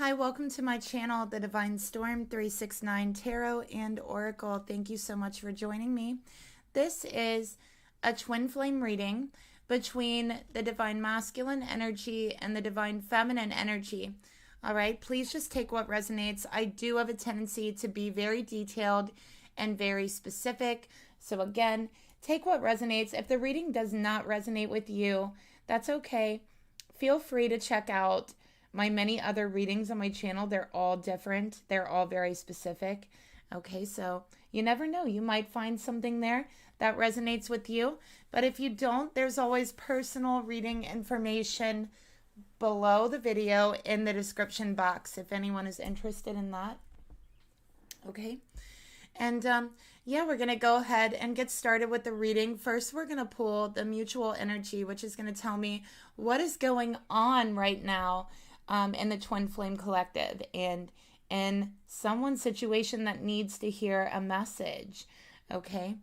Hi, welcome to my channel, The Divine Storm 369 Tarot and Oracle. Thank you so much for joining me. This is a twin flame reading between the divine masculine energy and the divine feminine energy. All right, please just take what resonates. I do have a tendency to be very detailed and very specific. So again, take what resonates. If the reading does not resonate with you, that's okay. Feel free to check out my many other readings on my channel. They're all different. They're all very specific. Okay, so you never know. You might find something there that resonates with you. But if you don't, there's always personal reading information below the video in the description box if anyone is interested in that. Okay, and yeah, we're going to go ahead and get started with the reading. First, we're going to pull the mutual energy, which is going to tell me what is going on right now in the Twin Flame Collective and in someone's situation that needs to hear a message. Okay.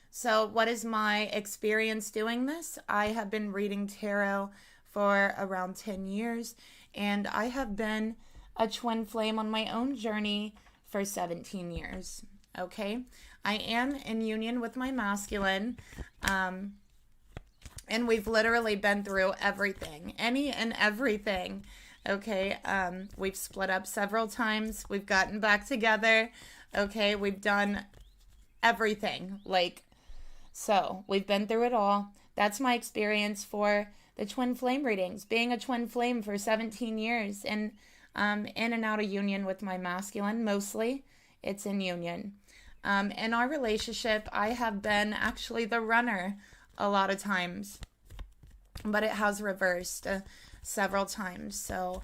So what is my experience doing this? I have been reading tarot for around 10 years, and I have been a twin flame on my own journey for 17 years. Okay. I am in union with my masculine, and we've literally been through everything, any and everything. Okay. We've split up several times. We've gotten back together. Okay. We've done everything. So we've been through it all. That's my experience for the twin flame readings, being a twin flame for 17 years and in and out of union with my masculine. Mostly it's in union. In our relationship, I have been actually the runner a lot of times, but it has reversed several times. So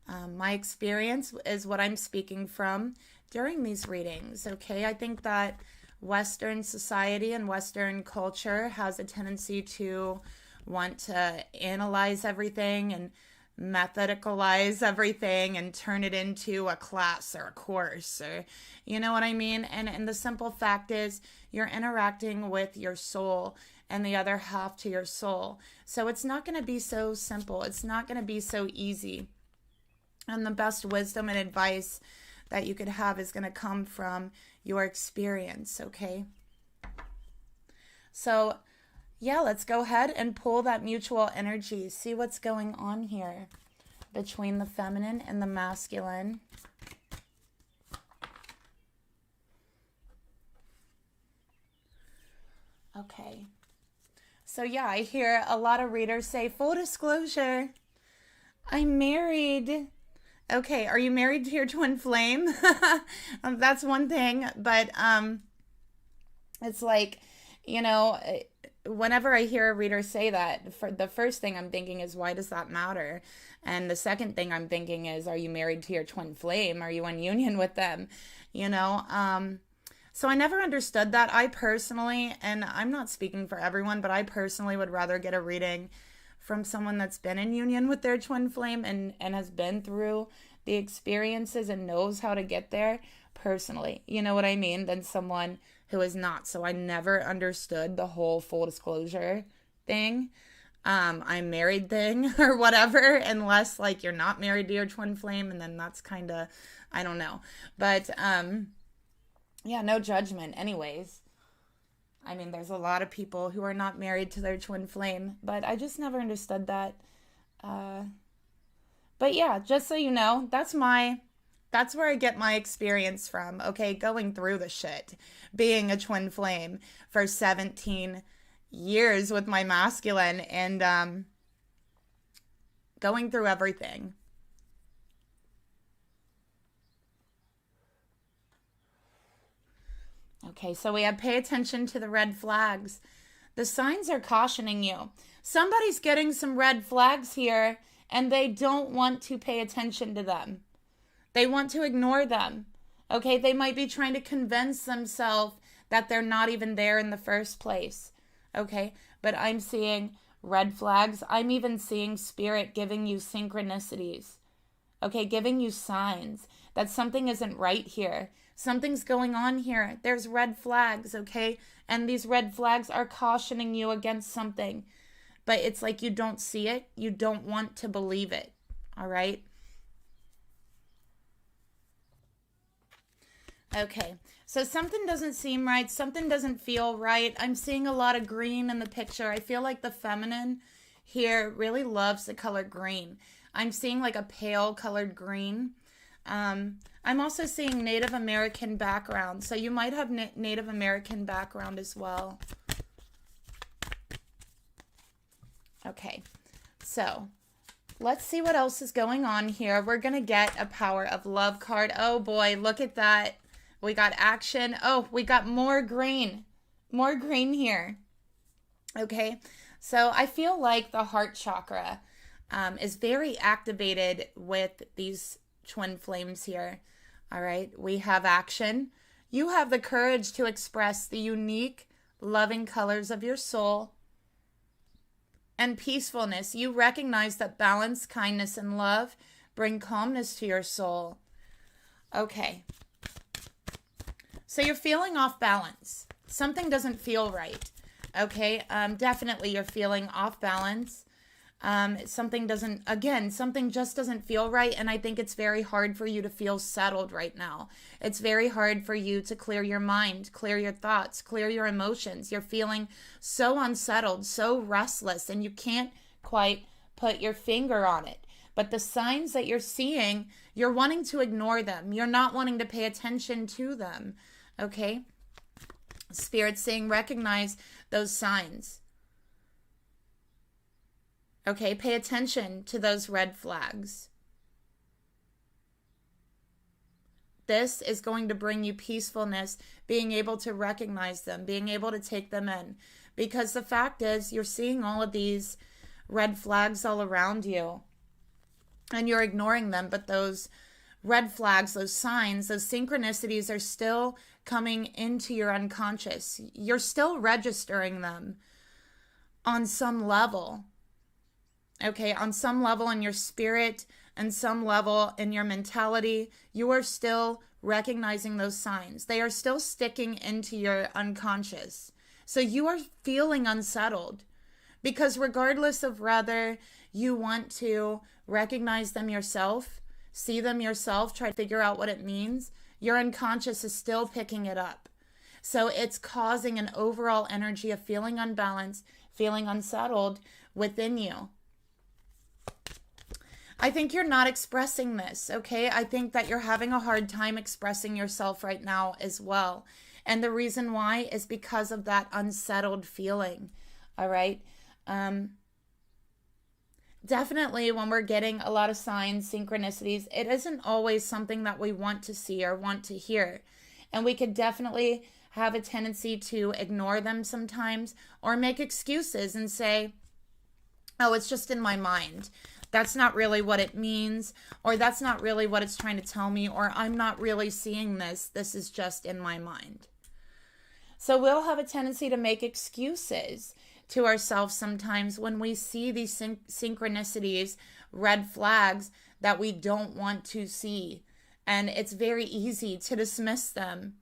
my experience is what I'm speaking from during these readings. Okay, I think that Western society and Western culture has a tendency to want to analyze everything and methodicalize everything and turn it into a class or a course, or you know what I mean? And the simple fact is you're interacting with your soul and the other half to your soul. So it's not going to be so simple. It's not going to be so easy. And the best wisdom and advice that you could have is going to come from your experience, okay? So yeah, let's go ahead and pull that mutual energy. See what's going on here between the feminine and the masculine. Okay. So yeah, I hear a lot of readers say, full disclosure, I'm married. Okay, are you married to your twin flame? That's one thing, but it's like, you know, whenever I hear a reader say that, for the first thing I'm thinking is, why does that matter? And the second thing I'm thinking is, are you married to your twin flame? Are you in union with them? You know, so I never understood that. I personally, and I'm not speaking for everyone, but I personally would rather get a reading from someone that's been in union with their twin flame and has been through the experiences and knows how to get there personally. You know what I mean? Than someone who is not. So I never understood the whole full disclosure thing. I'm married thing or whatever, unless like you're not married to your twin flame, and then that's kind of, I don't know. But yeah, no judgment anyways. I mean, there's a lot of people who are not married to their twin flame, but I just never understood that. But yeah, just so you know, that's where I get my experience from, okay? Going through the shit, being a twin flame for 17 years with my masculine, and going through everything. Okay, so we have pay attention to the red flags. The signs are cautioning you. Somebody's getting some red flags here, and they don't want to pay attention to them. They want to ignore them. Okay, they might be trying to convince themselves that they're not even there in the first place. Okay, but I'm seeing red flags. I'm even seeing spirit giving you synchronicities. Okay, giving you signs that something isn't right here. Something's going on here. There's red flags, okay? And these red flags are cautioning you against something. But it's like you don't see it. You don't want to believe it, all right? Okay, so something doesn't seem right. Something doesn't feel right. I'm seeing a lot of green in the picture. I feel like the feminine here really loves the color green. I'm seeing like a pale colored green. I'm also seeing Native American background. So you might have Native American background as well. Okay, so let's see what else is going on here. We're going to get a Power of Love card. Oh boy, look at that. We got action. Oh, we got more green. More green here. Okay, so I feel like the heart chakra is very activated with these twin flames here. All right, we have action. You have the courage to express the unique, loving colors of your soul. And peacefulness. You recognize that balance, kindness, and love bring calmness to your soul. Okay. So you're feeling off balance. Something doesn't feel right. Okay. Definitely you're feeling off balance. Something just doesn't feel right. And I think it's very hard for you to feel settled right now. It's very hard for you to clear your mind, clear your thoughts, clear your emotions. You're feeling so unsettled, so restless, and you can't quite put your finger on it. But the signs that you're seeing, you're wanting to ignore them. You're not wanting to pay attention to them. Okay? Spirit's saying recognize those signs. Okay, pay attention to those red flags. This is going to bring you peacefulness, being able to recognize them, being able to take them in. Because the fact is, you're seeing all of these red flags all around you, and you're ignoring them, but those red flags, those signs, those synchronicities are still coming into your unconscious. You're still registering them on some level. Okay, on some level in your spirit and some level in your mentality, you are still recognizing those signs. They are still sticking into your unconscious. So you are feeling unsettled because regardless of whether you want to recognize them yourself, see them yourself, try to figure out what it means, your unconscious is still picking it up. So it's causing an overall energy of feeling unbalanced, feeling unsettled within you. I think you're not expressing this, okay? I think that you're having a hard time expressing yourself right now as well. And the reason why is because of that unsettled feeling, all right? Definitely when we're getting a lot of signs, synchronicities, it isn't always something that we want to see or want to hear. And we could definitely have a tendency to ignore them sometimes or make excuses and say, oh, it's just in my mind. That's not really what it means, or that's not really what it's trying to tell me, or I'm not really seeing this. This is just in my mind. So we'll have a tendency to make excuses to ourselves sometimes when we see these synchronicities, red flags that we don't want to see. And it's very easy to dismiss them.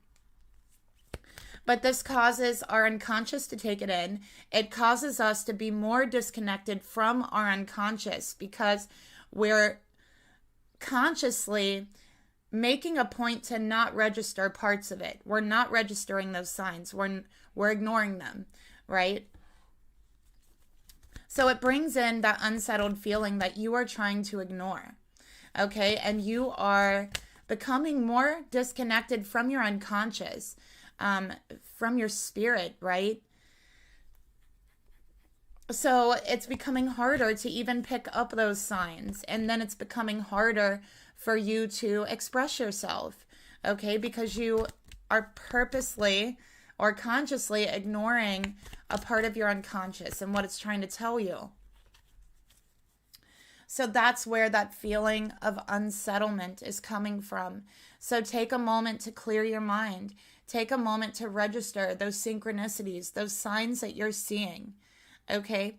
But this causes our unconscious to take it in. It causes us to be more disconnected from our unconscious because we're consciously making a point to not register parts of it. We're not registering those signs. We're ignoring them, right? So it brings in that unsettled feeling that you are trying to ignore, okay? And you are becoming more disconnected from your unconscious, from your spirit, right? So it's becoming harder to even pick up those signs. And then it's becoming harder for you to express yourself, okay? Because you are purposely or consciously ignoring a part of your unconscious and what it's trying to tell you. So that's where that feeling of unsettlement is coming from. So take a moment to clear your mind. Take a moment to register those synchronicities, those signs that you're seeing, okay?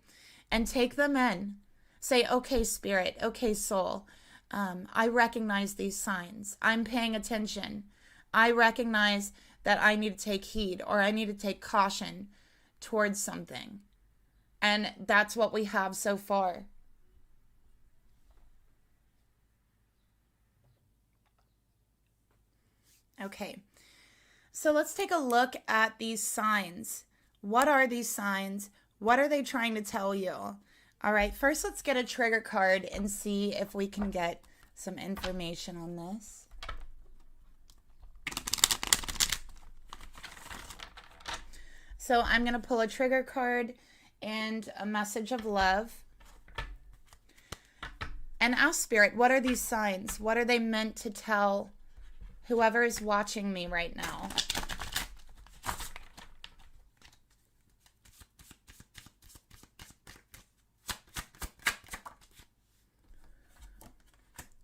And take them in. Say, okay, spirit, okay, soul, I recognize these signs. I'm paying attention. I recognize that I need to take heed or I need to take caution towards something. And that's what we have so far. Okay. So let's take a look at these signs. What are these signs? What are they trying to tell you? All right, first let's get a trigger card and see if we can get some information on this. So I'm going to pull a trigger card and a message of love. And ask Spirit, what are these signs? What are they meant to tell whoever is watching me right now?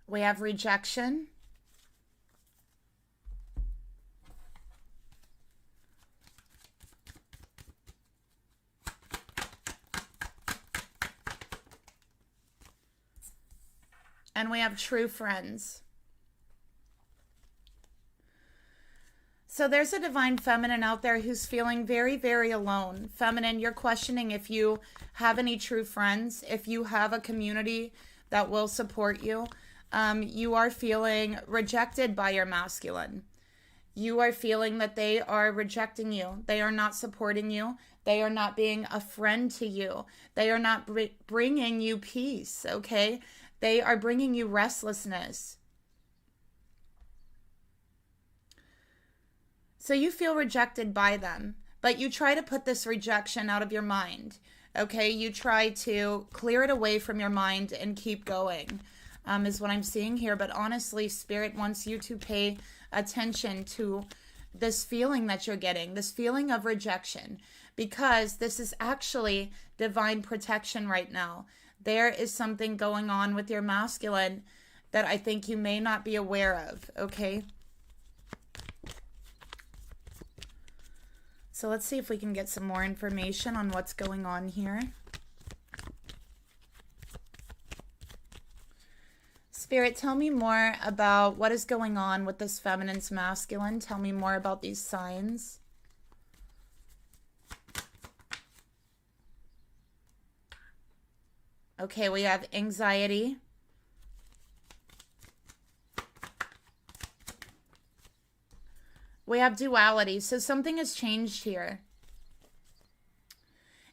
We have rejection. And we have true friends. So there's a divine feminine out there who's feeling very, very alone. Feminine, you're questioning if you have any true friends, if you have a community that will support you. You are feeling rejected by your masculine. You are feeling that they are rejecting you. They are not supporting you. They are not being a friend to you. They are not bringing you peace, okay? They are bringing you restlessness. So you feel rejected by them, but you try to put this rejection out of your mind, okay? You try to clear it away from your mind and keep going, is what I'm seeing here. But honestly, Spirit wants you to pay attention to this feeling that you're getting, this feeling of rejection, because this is actually divine protection right now. There is something going on with your masculine that I think you may not be aware of, okay? So let's see if we can get some more information on what's going on here. Spirit, tell me more about what is going on with this feminine's masculine. Tell me more about these signs. Okay, we have anxiety. We have duality. So something has changed here.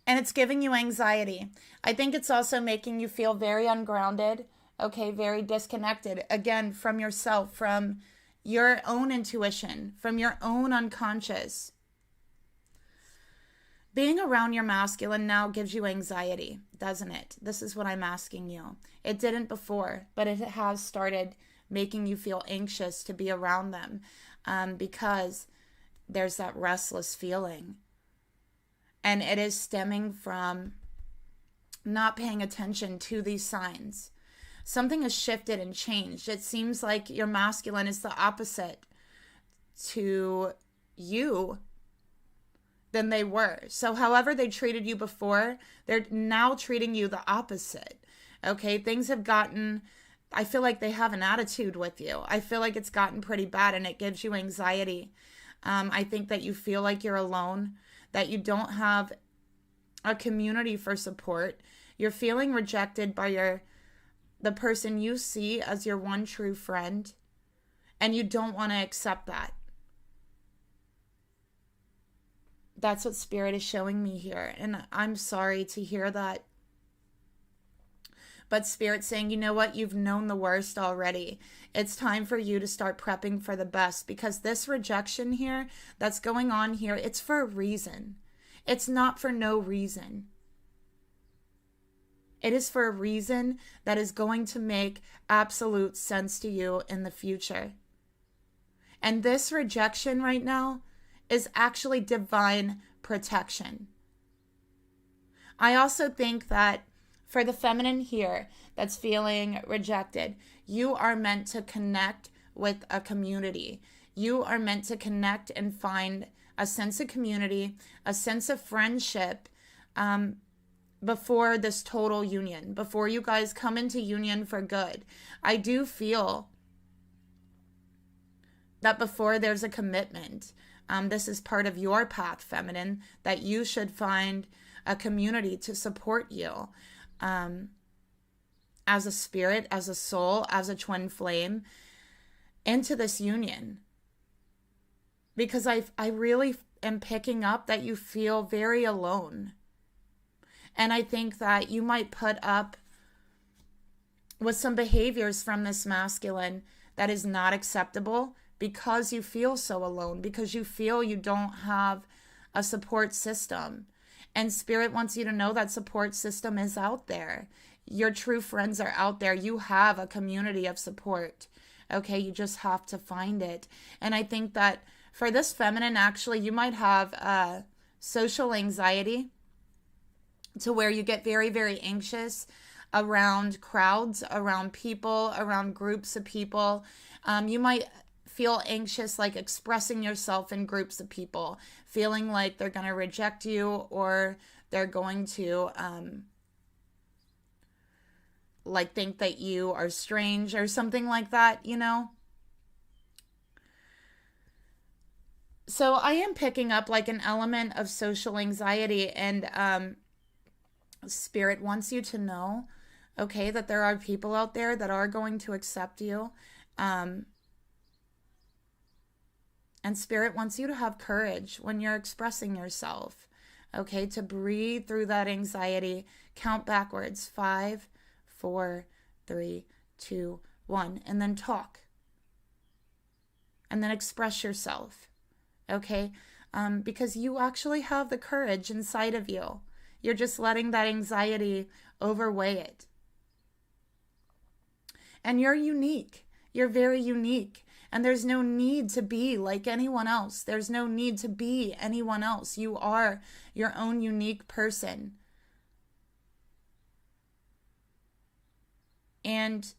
And it's giving you anxiety. I think it's also making you feel very ungrounded. Okay, very disconnected. Again, from yourself, from your own intuition, from your own unconscious. Being around your masculine now gives you anxiety, doesn't it? This is what I'm asking you. It didn't before, but it has started making you feel anxious to be around them, because there's that restless feeling. And it is stemming from not paying attention to these signs. Something has shifted and changed. It seems like your masculine is the opposite to you than they were. So however they treated you before, they're now treating you the opposite. Okay, things have gotten, I feel like they have an attitude with you. I feel like it's gotten pretty bad and it gives you anxiety. I think that you feel like you're alone, that you don't have a community for support. You're feeling rejected by the person you see as your one true friend, and you don't want to accept that. That's what Spirit is showing me here. And I'm sorry to hear that. But Spirit's saying, you know what? You've known the worst already. It's time for you to start prepping for the best, because this rejection here that's going on here, it's for a reason. It's not for no reason. It is for a reason that is going to make absolute sense to you in the future. And this rejection right now is actually divine protection. I also think that for the feminine here that's feeling rejected, you are meant to connect with a community. You are meant to connect and find a sense of community, a sense of friendship, before this total union, before you guys come into union for good. I do feel that before there's a commitment, this is part of your path, feminine, that you should find a community to support you as a spirit, as a soul, as a twin flame into this union. because I really am picking up that you feel very alone. And I think that you might put up with some behaviors from this masculine that is not acceptable because you feel so alone, because you feel you don't have a support system. And Spirit wants you to know that support system is out there. Your true friends are out there. You have a community of support. Okay, you just have to find it. And I think that for this feminine, actually, you might have social anxiety to where you get very, very anxious around crowds, around people, around groups of people. You might feel anxious, like expressing yourself in groups of people, feeling like they're going to reject you or they're going to like think that you are strange or something like that, you know? So I am picking up like an element of social anxiety, and Spirit wants you to know, okay, that there are people out there that are going to accept you. And Spirit wants you to have courage when you're expressing yourself, okay, to breathe through that anxiety. Count backwards, 5, 4, 3, 2, 1, and then talk. And then express yourself, okay? Because you actually have the courage inside of you. You're just letting that anxiety overweigh it. And you're unique. You're very unique. And there's no need to be like anyone else. There's no need to be anyone else. You are your own unique person. And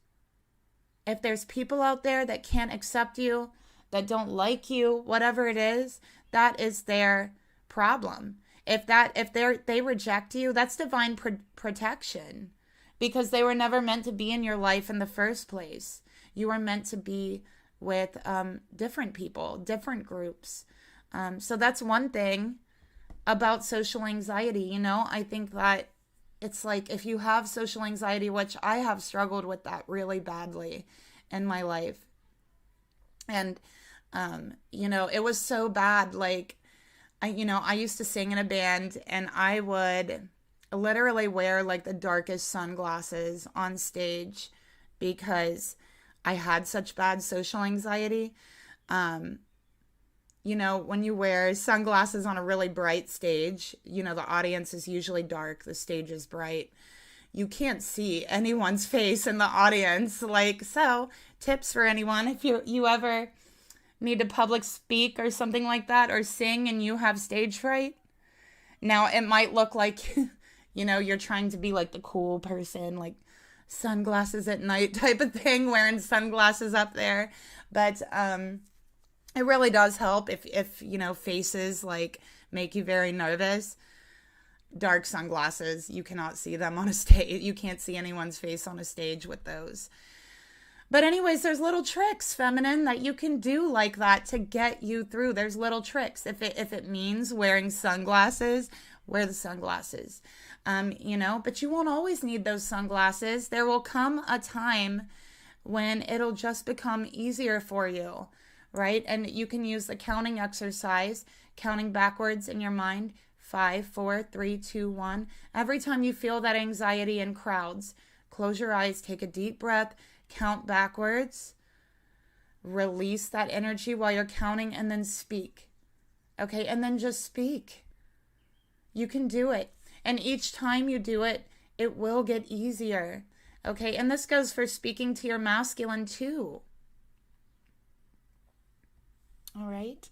if there's people out there that can't accept you, that don't like you, whatever it is, that is their problem. If they reject you, that's divine protection, because they were never meant to be in your life in the first place. You were meant to be with different people, different groups. So that's one thing about social anxiety. You know, I think that it's like if you have social anxiety, which I have struggled with that really badly in my life. And, you know, it was so bad. Like, I used to sing in a band, and I would literally wear like the darkest sunglasses on stage because I had such bad social anxiety. You know, when you wear sunglasses on a really bright stage, you know, the audience is usually dark, the stage is bright. You can't see anyone's face in the audience. Like, so tips for anyone, if you ever need to public speak or something like that, or sing and you have stage fright. Now, it might look like, you know, you're trying to be like the cool person, like sunglasses at night type of thing, wearing sunglasses up there. But it really does help if you know, faces like make you very nervous. Dark sunglasses, you cannot see them on a stage. You can't see anyone's face on a stage with those. But anyways, there's little tricks, feminine, that you can do like that to get you through. There's little tricks. If it means wearing sunglasses, wear the sunglasses. You know, but you won't always need those sunglasses. There will come a time when it'll just become easier for you, right? And you can use the counting exercise, counting backwards in your mind, 5, 4, 3, 2, 1. Every time you feel that anxiety in crowds, close your eyes, take a deep breath, count backwards, release that energy while you're counting, and then speak. Okay, and then just speak. You can do it. And each time you do it, it will get easier. Okay, and this goes for speaking to your masculine too. All right.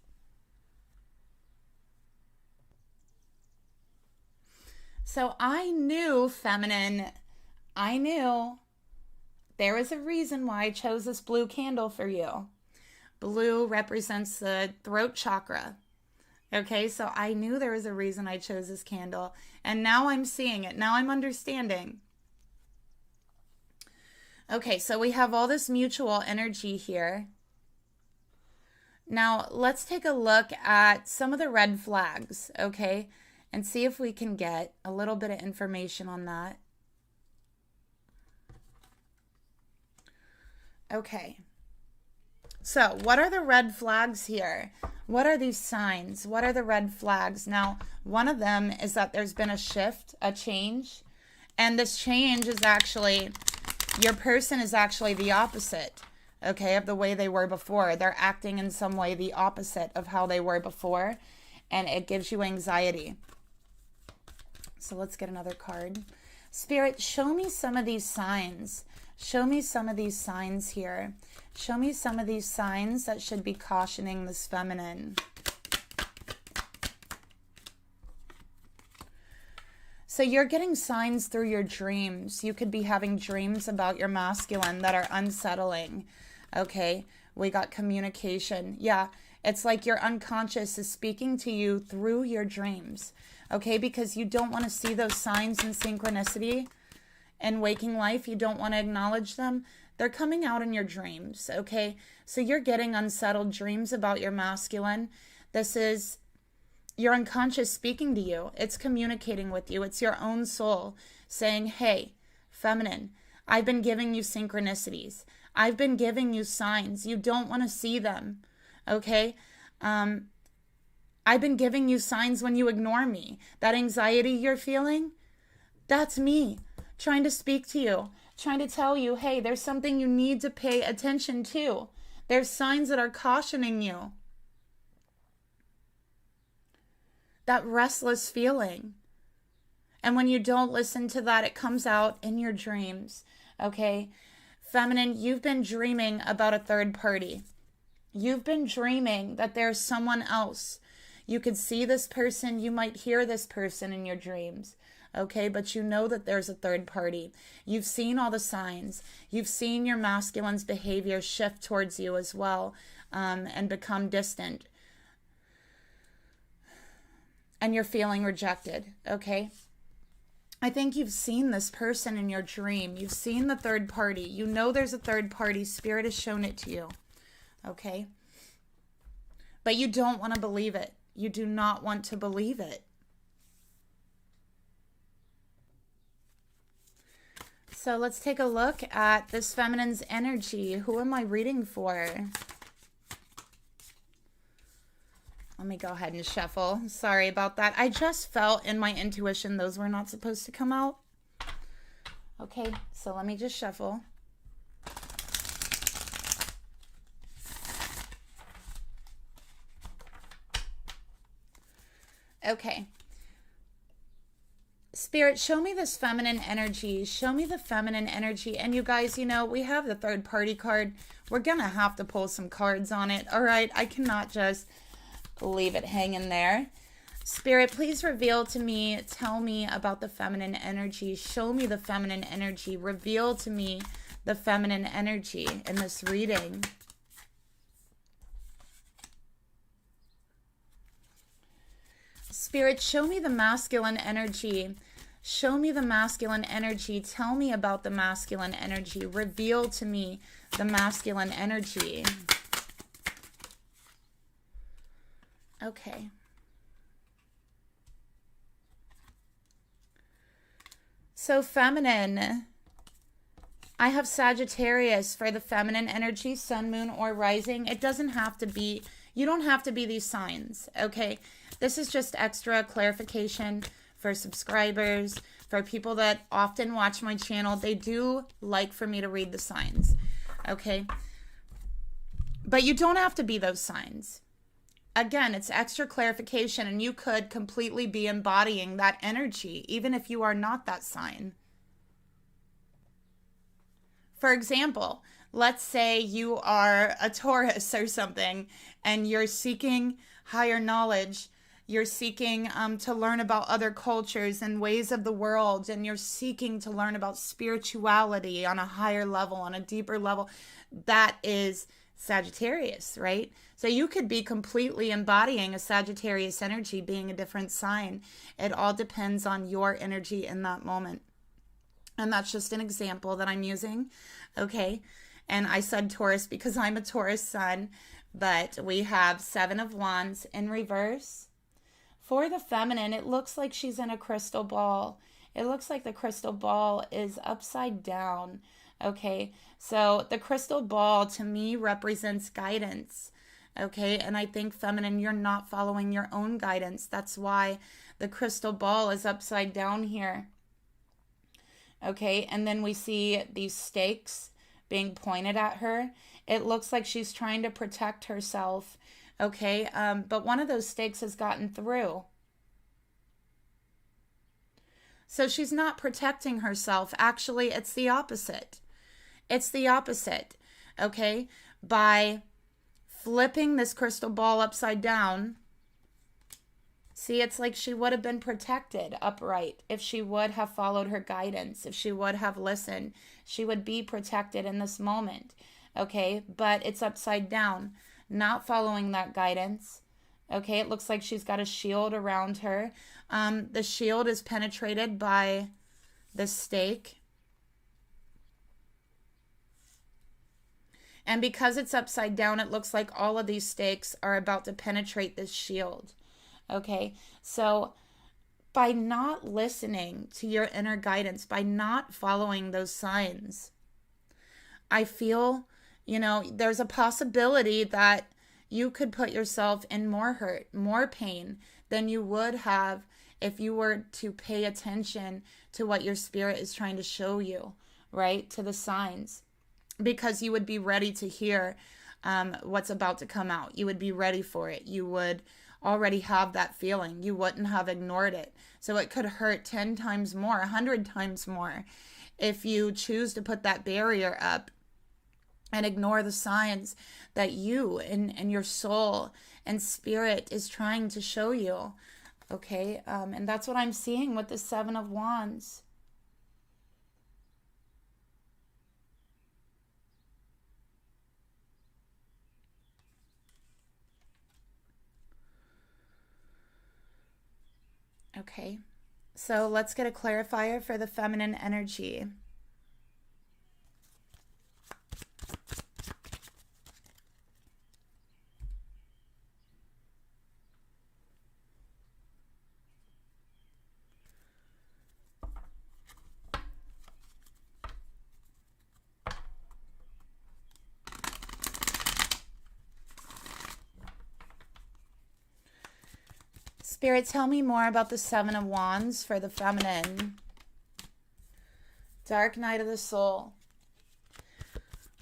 So I knew, feminine, I knew there was a reason why I chose this blue candle for you. Blue represents the throat chakra. Okay, so I knew there was a reason I chose this candle. And now I'm seeing it. Now I'm understanding. Okay, so we have all this mutual energy here. Now, let's take a look at some of the red flags, okay? And see if we can get a little bit of information on that. Okay. So what are the red flags here? What are these signs? What are the red flags? Now, one of them is that there's been a shift, a change. And this change is actually, your person is actually the opposite, okay, of the way they were before. They're acting in some way the opposite of how they were before. And it gives you anxiety. So let's get another card. Spirit, show me some of these signs. Show me some of these signs here. Show me some of these signs that should be cautioning this feminine. So you're getting signs through your dreams. You could be having dreams about your masculine that are unsettling. Okay, we got communication. Yeah, it's like your unconscious is speaking to you through your dreams. Okay, because you don't want to see those signs in synchronicity in waking life. You don't want to acknowledge them. They're coming out in your dreams, okay? So you're getting unsettled dreams about your masculine. This is your unconscious speaking to you. It's communicating with you. It's your own soul saying, hey, feminine, I've been giving you synchronicities. I've been giving you signs. You don't want to see them, okay? I've been giving you signs when you ignore me. That anxiety you're feeling, that's me trying to speak to you, trying to tell you, hey, there's something you need to pay attention to. There's signs that are cautioning you. That restless feeling. And when you don't listen to that, it comes out in your dreams, okay? Feminine, you've been dreaming about a third party. You've been dreaming that there's someone else. You could see this person, you might hear this person in your dreams. Okay, but you know that there's a third party. You've seen all the signs. You've seen your masculine's behavior shift towards you as well, and become distant. And you're feeling rejected, okay? I think you've seen this person in your dream. You've seen the third party. You know there's a third party. Spirit has shown it to you, okay? But you don't want to believe it. You do not want to believe it. So let's take a look at this feminine's energy. Who am I reading for? Let me go ahead and shuffle. Sorry about that. I just felt in my intuition those were not supposed to come out. Okay, so let me just shuffle. Okay. Spirit, show me this feminine energy. Show me the feminine energy. And you guys, you know, we have the third party card. We're going to have to pull some cards on it. All right. I cannot just leave it hanging there. Spirit, please reveal to me, tell me about the feminine energy. Show me the feminine energy. Reveal to me the feminine energy in this reading. Spirit, show me the masculine energy. Show me the masculine energy. Tell me about the masculine energy. Reveal to me the masculine energy. Okay. So feminine, I have Sagittarius for the feminine energy, sun, moon, or rising. It doesn't have to be, you don't have to be these signs, okay? This is just extra clarification for subscribers, for people that often watch my channel. They do like for me to read the signs, okay? But you don't have to be those signs. Again, it's extra clarification, and you could completely be embodying that energy, even if you are not that sign. For example, let's say you are a Taurus or something, and you're seeking higher knowledge. You're seeking to learn about other cultures and ways of the world, and you're seeking to learn about spirituality on a higher level, on a deeper level. That is Sagittarius, right? So you could be completely embodying a Sagittarius energy, being a different sign. It all depends on your energy in that moment. And that's just an example that I'm using, okay? And I said Taurus because I'm a Taurus sun, but we have Seven of Wands in reverse. For the feminine, it looks like she's in a crystal ball. It looks like the crystal ball is upside down, Okay, so the crystal ball to me represents guidance. Okay, and I think, feminine, you're not following your own guidance. That's why the crystal ball is upside down here. Okay, and then we see these stakes being pointed at her. It looks like she's trying to protect herself. Okay, but one of those stakes has gotten through. So she's not protecting herself. Actually, it's the opposite. It's the opposite, okay? By flipping this crystal ball upside down, see, it's like she would have been protected upright if she would have followed her guidance, if she would have listened. She would be protected in this moment, okay? But it's upside down, not following that guidance, okay? It looks like she's got a shield around her. The shield is penetrated by the stake. And because it's upside down, it looks like all of these stakes are about to penetrate this shield. Okay, so by not listening to your inner guidance, by not following those signs, I feel, there's a possibility that you could put yourself in more hurt, more pain than you would have if you were to pay attention to what your spirit is trying to show you, right? To the signs. Because you would be ready to hear what's about to come out. You would be ready for it. You would already have that feeling. You wouldn't have ignored it. So it could hurt 10 times more, 100 times more, if you choose to put that barrier up and ignore the signs that you and your soul and spirit is trying to show you. Okay, and that's what I'm seeing with the Seven of Wands. Okay, so let's get a clarifier for the feminine energy. Spirit, tell me more about the Seven of Wands for the feminine. Dark night of the soul.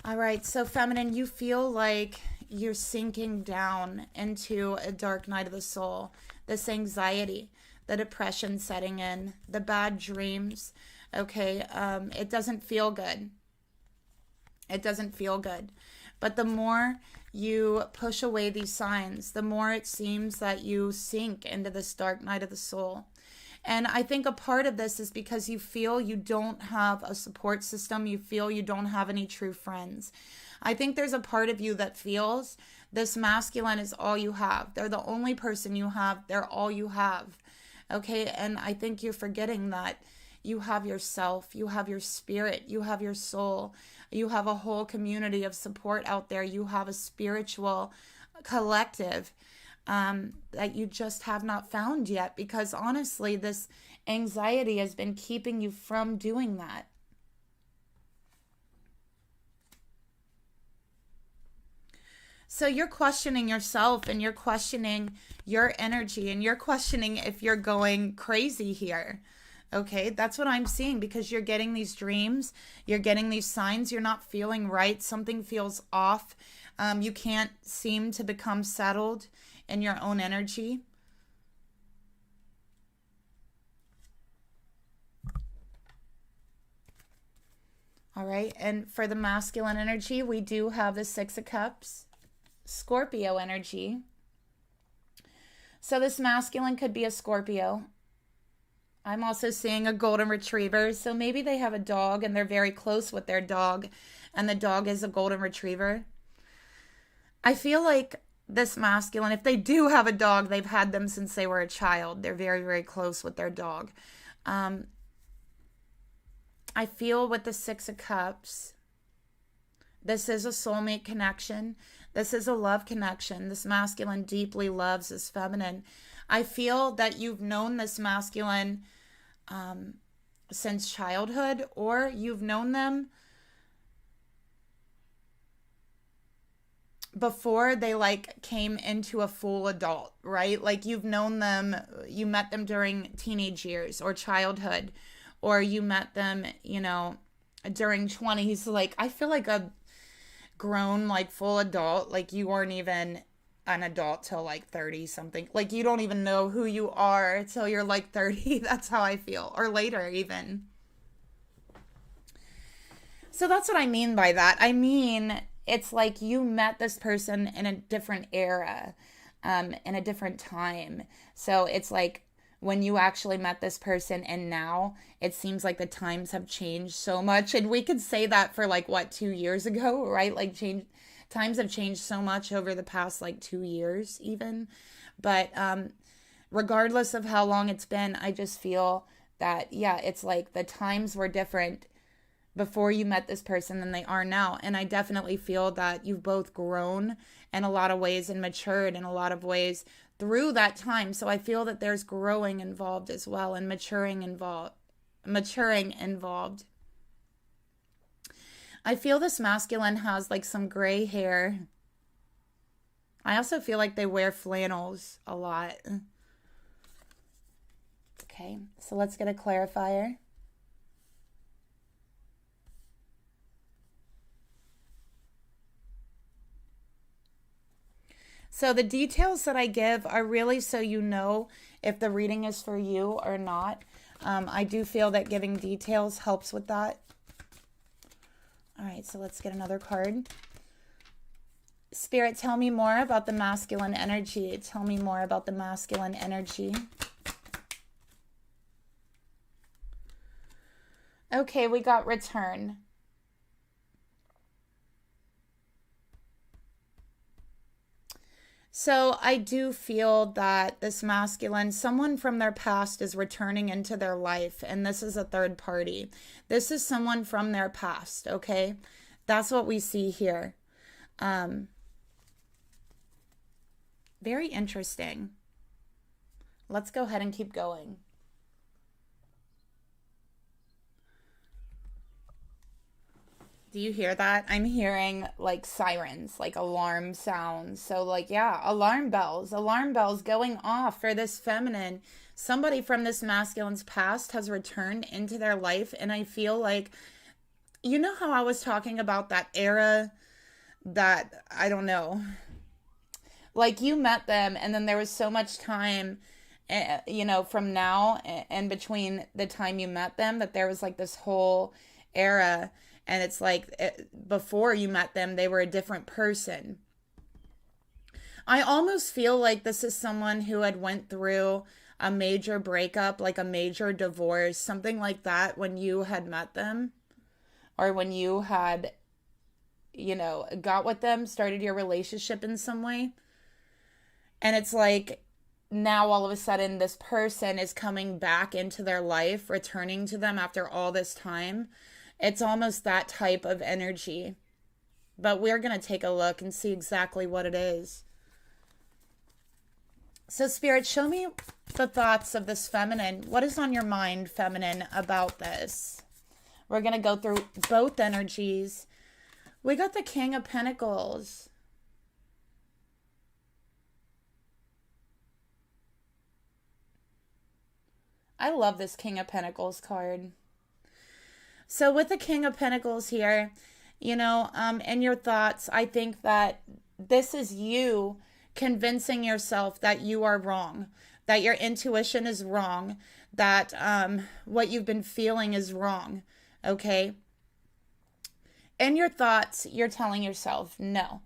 All right, so feminine, you feel like you're sinking down into a dark night of the soul. This anxiety, the depression setting in, the bad dreams. Okay, it doesn't feel good. It doesn't feel good. But the more you push away these signs, the more it seems that you sink into this dark night of the soul. And I think a part of this is because you feel you don't have a support system. You feel you don't have any true friends. I think there's a part of you that feels this masculine is all you have. They're the only person you have. They're all you have. Okay, and I think you're forgetting that you have yourself, you have your spirit, you have your soul, you have a whole community of support out there, you have a spiritual collective that you just have not found yet, because honestly, this anxiety has been keeping you from doing that. So you're questioning yourself, and you're questioning your energy, and you're questioning if you're going crazy here. Okay, that's what I'm seeing, because you're getting these dreams, you're getting these signs, you're not feeling right, something feels off. You can't seem to become settled in your own energy. All right, and for the masculine energy, we do have the Six of Cups, Scorpio energy. So this masculine could be a Scorpio. I'm also seeing a golden retriever. So maybe they have a dog and they're very close with their dog, and the dog is a golden retriever. I feel like this masculine, if they do have a dog, they've had them since they were a child. They're very, very close with their dog. I feel with the Six of Cups, this is a soulmate connection. This is a love connection. This masculine deeply loves this feminine. I feel that you've known this masculine since childhood, or you've known them before they like came into a full adult, right? Like you've known them, you met them during teenage years or childhood, or you met them, you know, during 20s. Like I feel like a grown, like full adult, like you weren't even an adult till like 30 something. Like you don't even know who you are till you're like 30. That's how I feel, or later even. So that's what I mean by that. I mean, it's like you met this person in a different era, in a different time. So it's like when you actually met this person and now it seems like the times have changed so much. And we could say that for like, what, 2 years ago, right? Like times have changed so much over the past like 2 years even. But regardless of how long it's been, I just feel that, yeah, it's like the times were different before you met this person than they are now. And I definitely feel that you've both grown in a lot of ways and matured in a lot of ways through that time. So I feel that there's growing involved as well, and maturing involved. I feel this masculine has like some gray hair. I also feel like they wear flannels a lot. Okay, so let's get a clarifier. So the details that I give are really so you know if the reading is for you or not. I do feel that giving details helps with that. All right, so let's get another card. Spirit, tell me more about the masculine energy. Tell me more about the masculine energy. Okay, we got return. So I do feel that this masculine, someone from their past is returning into their life, and this is a third party. This is someone from their past, okay? That's what we see here. Very interesting. Let's go ahead and keep going. Do you hear that? I'm hearing like sirens, like alarm sounds. So like, yeah, alarm bells going off for this feminine. Somebody from this masculine's past has returned into their life. And I feel like, you know how I was talking about that era that, I don't know, like you met them and then there was so much time, you know, from now and between the time you met them that there was like this whole era. And it's like before you met them, they were a different person. I almost feel like this is someone who had went through a major breakup, like a major divorce, something like that when you had met them. Or when you had, you know, got with them, started your relationship in some way. And it's like now all of a sudden this person is coming back into their life, returning to them after all this time. It's almost that type of energy. But we're going to take a look and see exactly what it is. So Spirit, show me the thoughts of this feminine. What is on your mind, feminine, about this? We're going to go through both energies. We got the King of Pentacles. I love this King of Pentacles card. So with the King of Pentacles here, you know, in your thoughts, I think that this is you convincing yourself that you are wrong, that your intuition is wrong, that what you've been feeling is wrong, okay? In your thoughts, you're telling yourself, no,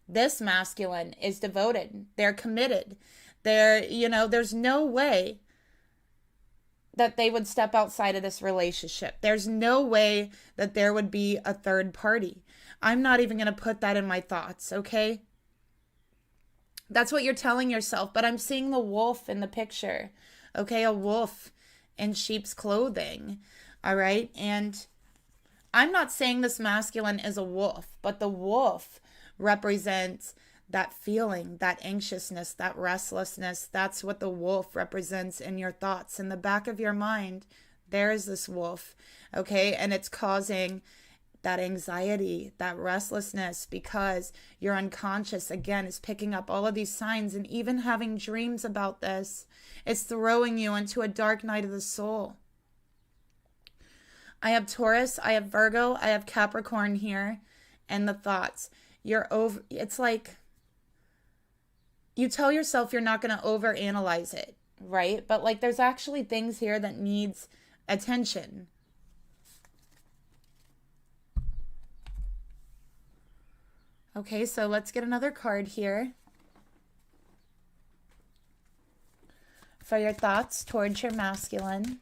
this masculine is devoted. They're committed. They're, you know, there's no way that they would step outside of this relationship. There's no way that there would be a third party. I'm not even going to put that in my thoughts, okay? That's what you're telling yourself, but I'm seeing the wolf in the picture, okay? A wolf in sheep's clothing, all right? And I'm not saying this masculine is a wolf, but the wolf represents that feeling, that anxiousness, that restlessness. That's what the wolf represents in your thoughts. In the back of your mind, there is this wolf, okay? And it's causing that anxiety, that restlessness, because your unconscious, again, is picking up all of these signs, and even having dreams about this, it's throwing you into a dark night of the soul. I have Taurus, I have Virgo, I have Capricorn here, and the thoughts. It's like you tell yourself you're not going to overanalyze it, right? But like there's actually things here that needs attention. Okay, so let's get another card here for your thoughts towards your masculine.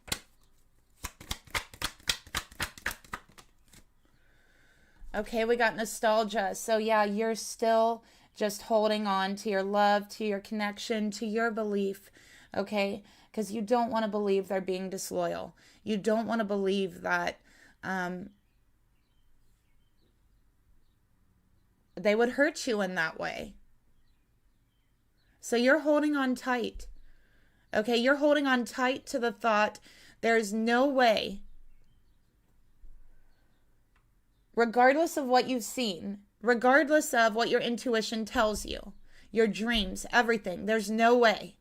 Okay, we got nostalgia. So yeah, you're still just holding on to your love, to your connection, to your belief, okay? Because you don't want to believe they're being disloyal. You don't want to believe that they would hurt you in that way. So you're holding on tight. Okay, you're holding on tight to the thought there's no way, regardless of what you've seen, regardless of what your intuition tells you, your dreams, everything, there's no way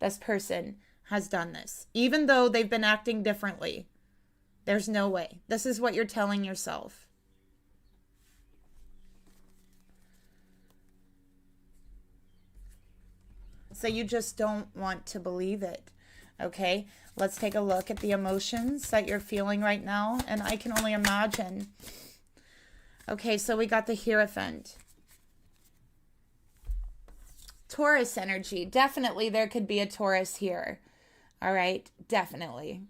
this person has done this. Even though they've been acting differently, there's no way. This is what you're telling yourself. So you just don't want to believe it. Okay, let's take a look at the emotions that you're feeling right now. And I can only imagine. Okay, so we got the Hierophant. Taurus energy. Definitely there could be a Taurus here. All right, definitely.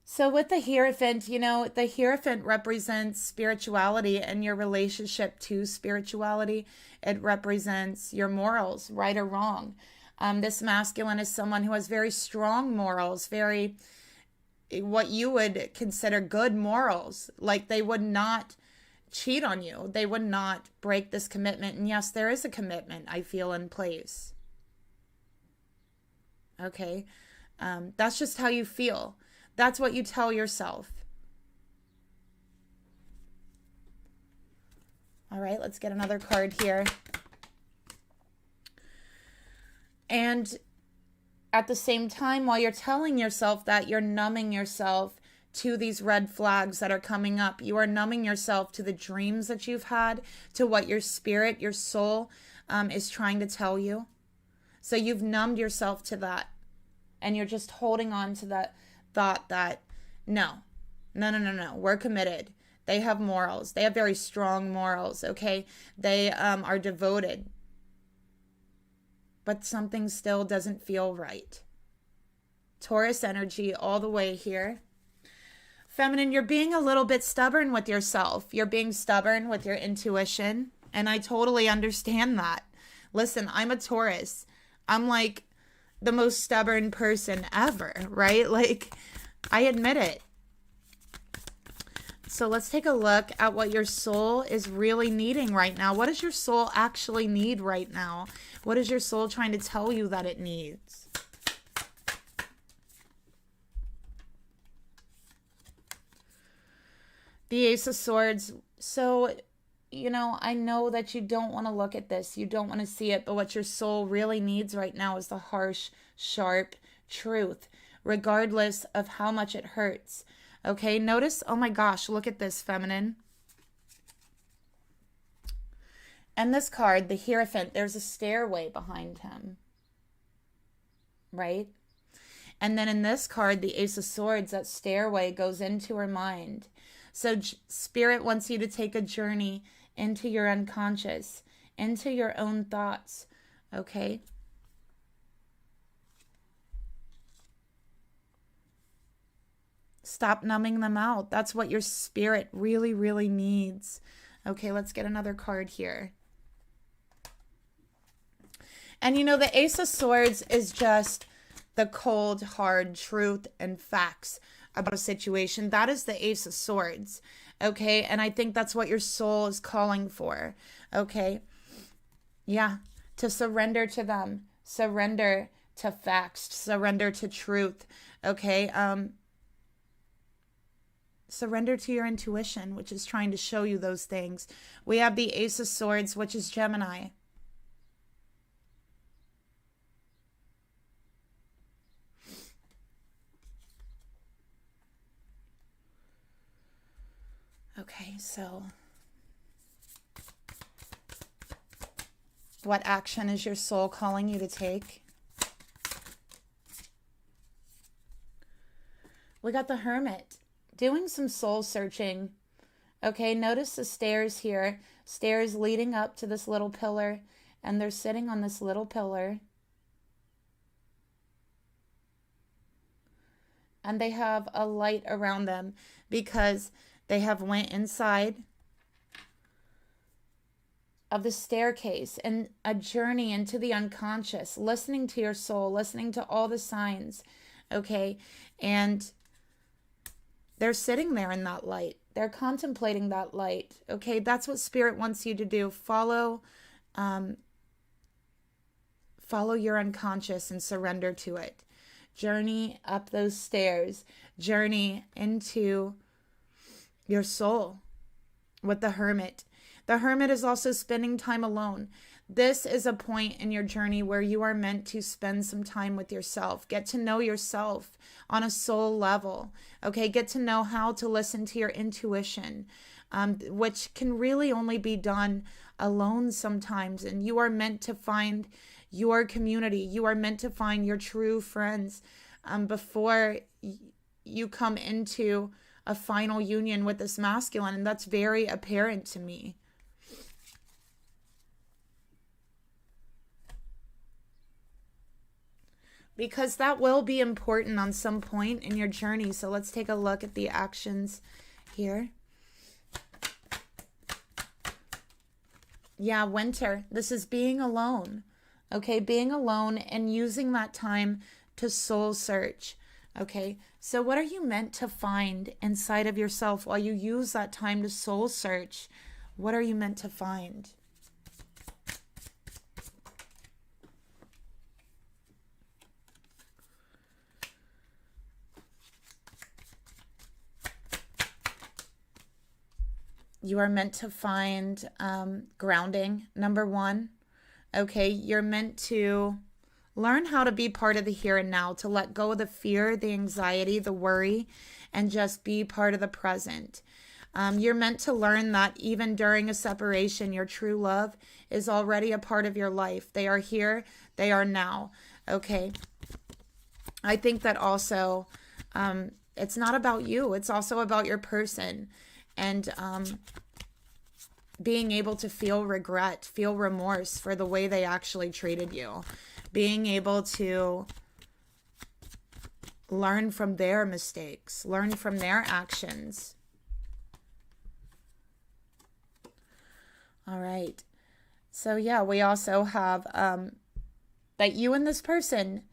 So with the Hierophant, you know, the Hierophant represents spirituality and your relationship to spirituality. It represents your morals, right or wrong. This masculine is someone who has very strong morals, very, what you would consider good morals. Like they would not cheat on you. They would not break this commitment. And yes, there is a commitment, I feel, in place. Okay. That's just how you feel. That's what you tell yourself. All right, let's get another card here. And at the same time, while you're telling yourself that, you're numbing yourself to these red flags that are coming up. You are numbing yourself to the dreams that you've had, to what your spirit, your soul is trying to tell you. So you've numbed yourself to that. And you're just holding on to that thought that, no, we're committed. They have morals. They have very strong morals, okay? They are devoted. But something still doesn't feel right. Taurus energy all the way here. Feminine, you're being a little bit stubborn with yourself. You're being stubborn with your intuition. And I totally understand that. Listen, I'm a Taurus. I'm like the most stubborn person ever, right? Like, I admit it. So let's take a look at what your soul is really needing right now. What does your soul actually need right now? What is your soul trying to tell you that it needs? The Ace of Swords. So, you know, I know that you don't want to look at this. You don't want to see it. But what your soul really needs right now is the harsh, sharp truth, regardless of how much it hurts. Okay, notice, oh my gosh, look at this, feminine. And this card, the Hierophant, there's a stairway behind him. Right? And then in this card, the Ace of Swords, that stairway goes into her mind. So Spirit wants you to take a journey into your unconscious, into your own thoughts, okay? Stop numbing them out. That's what your spirit really, really needs. Okay, let's get another card here. And you know, the Ace of Swords is just the cold, hard truth and facts about a situation. That is the Ace of Swords, okay? And I think that's what your soul is calling for, okay? Yeah, to surrender to them, surrender to facts, surrender to truth, okay? Surrender to your intuition, which is trying to show you those things. We have the Ace of Swords, which is Gemini. Okay, so what action is your soul calling you to take? We got the Hermit doing some soul searching. Okay, notice the stairs here. Stairs leading up to this little pillar, and they're sitting on this little pillar. And they have a light around them because they have went inside of the staircase and a journey into the unconscious, listening to your soul, listening to all the signs, okay? And they're sitting there in that light. They're contemplating that light, okay? That's what Spirit wants you to do. Follow your unconscious and surrender to it. Journey up those stairs. Journey into your soul with the Hermit. The Hermit is also spending time alone. This is a point in your journey where you are meant to spend some time with yourself. Get to know yourself on a soul level. Okay, get to know how to listen to your intuition, which can really only be done alone sometimes. And you are meant to find your community. You are meant to find your true friends before you come into a final union with this masculine. And that's very apparent to me. Because that will be important on some point in your journey. So let's take a look at the actions here. Yeah, winter. This is being alone. Okay, being alone and using that time to soul search. Okay, so what are you meant to find inside of yourself while you use that time to soul search? What are you meant to find? You are meant to find grounding, number one. Okay, you're meant to learn how to be part of the here and now, to let go of the fear, the anxiety, the worry, and just be part of the present. You're meant to learn that even during a separation, your true love is already a part of your life. They are here, they are now. Okay, I think that also it's not about you, it's also about your person. And being able to feel regret, feel remorse for the way they actually treated you. Being able to learn from their mistakes, learn from their actions. All right. So yeah, we also have that you and this person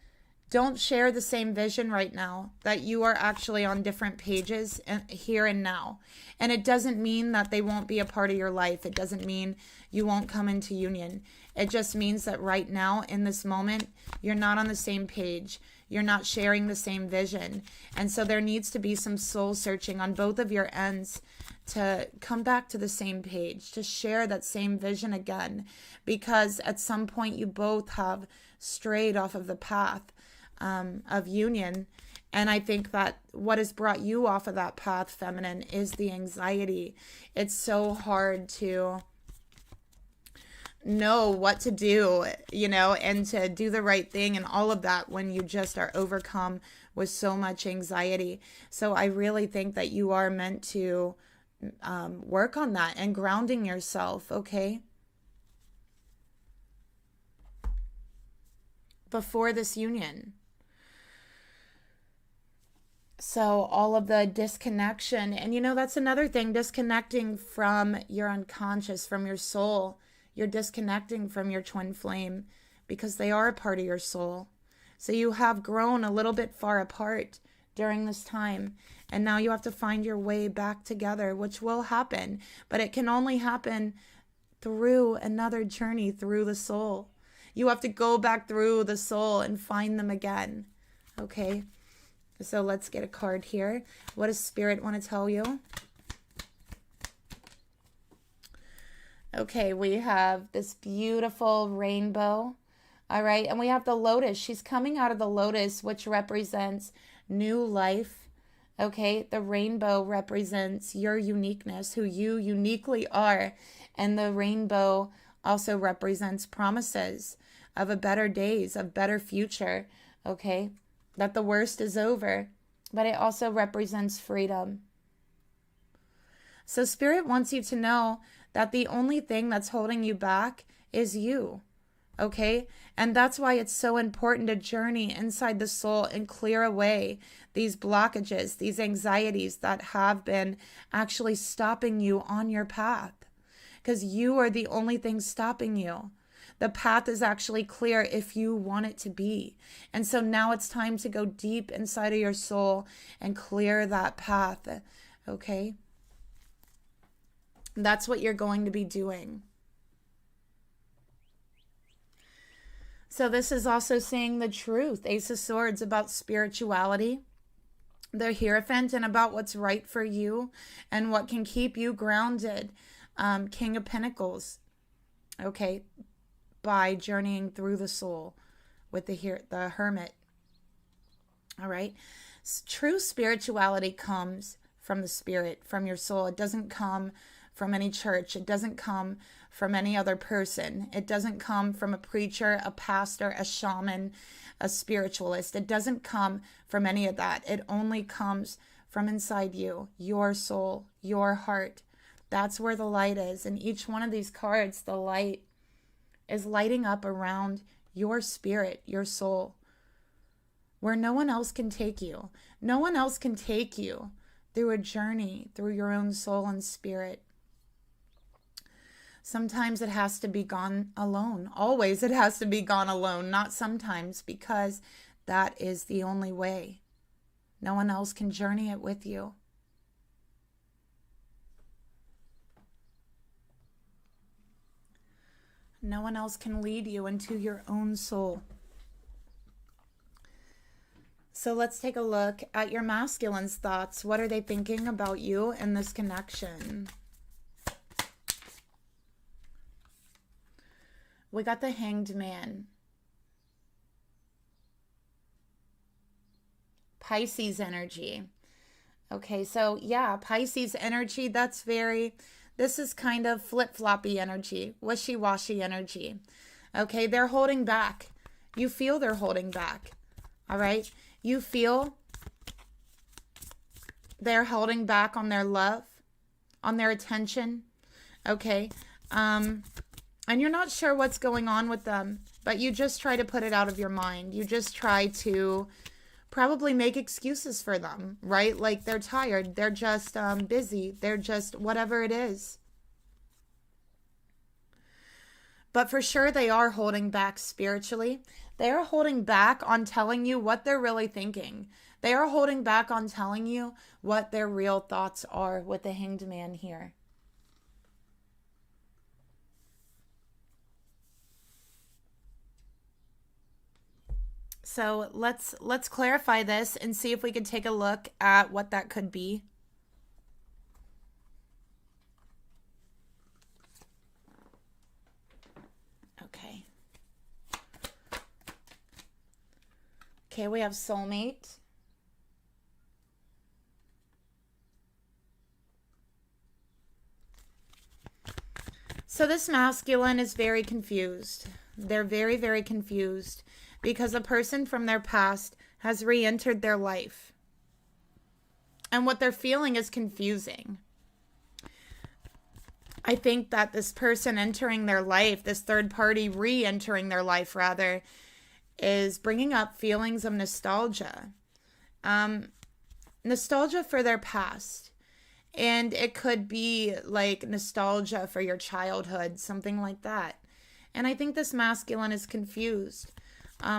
don't share the same vision right now, that you are actually on different pages here and now. And it doesn't mean that they won't be a part of your life. It doesn't mean you won't come into union. It just means that right now, in this moment, you're not on the same page. You're not sharing the same vision. And so there needs to be some soul searching on both of your ends to come back to the same page, to share that same vision again. Because at some point, you both have strayed off of the path of union. And I think that what has brought you off of that path, feminine, is the anxiety. It's so hard to know what to do, you know, and to do the right thing and all of that when you just are overcome with so much anxiety. So I really think that you are meant to work on that and grounding yourself, okay? Before this union. So all of the disconnection, and you know, that's another thing, disconnecting from your unconscious, from your soul. You're disconnecting from your twin flame because they are a part of your soul. So you have grown a little bit far apart during this time. And now you have to find your way back together, which will happen. But it can only happen through another journey through the soul. You have to go back through the soul and find them again. Okay? So let's get a card here. What does Spirit want to tell you? Okay, we have this beautiful rainbow. All right, and we have the lotus. She's coming out of the lotus, which represents new life. Okay, the rainbow represents your uniqueness, who you uniquely are. And the rainbow also represents promises of a better days, of better future. Okay, that the worst is over. But it also represents freedom. So Spirit wants you to know that the only thing that's holding you back is you. Okay? And that's why it's so important to journey inside the soul and clear away these blockages, these anxieties that have been actually stopping you on your path. Because you are the only thing stopping you. The path is actually clear if you want it to be. And so now it's time to go deep inside of your soul and clear that path. Okay? That's what you're going to be doing. So this is also saying the truth. Ace of Swords about spirituality. The Hierophant and about what's right for you and what can keep you grounded. King of Pentacles. Okay. By journeying through the soul with the Hermit. All right. True spirituality comes from the spirit, from your soul. It doesn't come from any church. It doesn't come from any other person. It doesn't come from a preacher, a pastor, a shaman, a spiritualist. It doesn't come from any of that. It only comes from inside you, your soul, your heart. That's where the light is. In each one of these cards, the light is lighting up around your spirit, your soul, where no one else can take you. No one else can take you through a journey, through your own soul and spirit. Sometimes it has to be gone alone. Always it has to be gone alone, not sometimes, because that is the only way. No one else can journey it with you. No one else can lead you into your own soul. So let's take a look at your masculine's thoughts. What are they thinking about you in this connection? We got the Hanged Man. Pisces energy. Okay, so yeah, Pisces energy, this is kind of flip-floppy energy, wishy-washy energy. Okay, they're holding back. You feel they're holding back. All right? You feel they're holding back on their love, on their attention. Okay? And you're not sure what's going on with them, but you just try to put it out of your mind. You just try to probably make excuses for them, right? Like they're tired, they're just busy, they're just whatever it is. But for sure they are holding back spiritually. They are holding back on telling you what they're really thinking. They are holding back on telling you what their real thoughts are with the Hanged Man here. So let's clarify this and see if we can take a look at what that could be. Okay. Okay, we have soulmate. So this masculine is very confused. They're very, very confused. Because a person from their past has re-entered their life. And what they're feeling is confusing. I think that this person entering their life, this third party re-entering their life rather, is bringing up feelings of nostalgia. Nostalgia for their past. And it could be like nostalgia for your childhood, something like that. And I think this masculine is confused.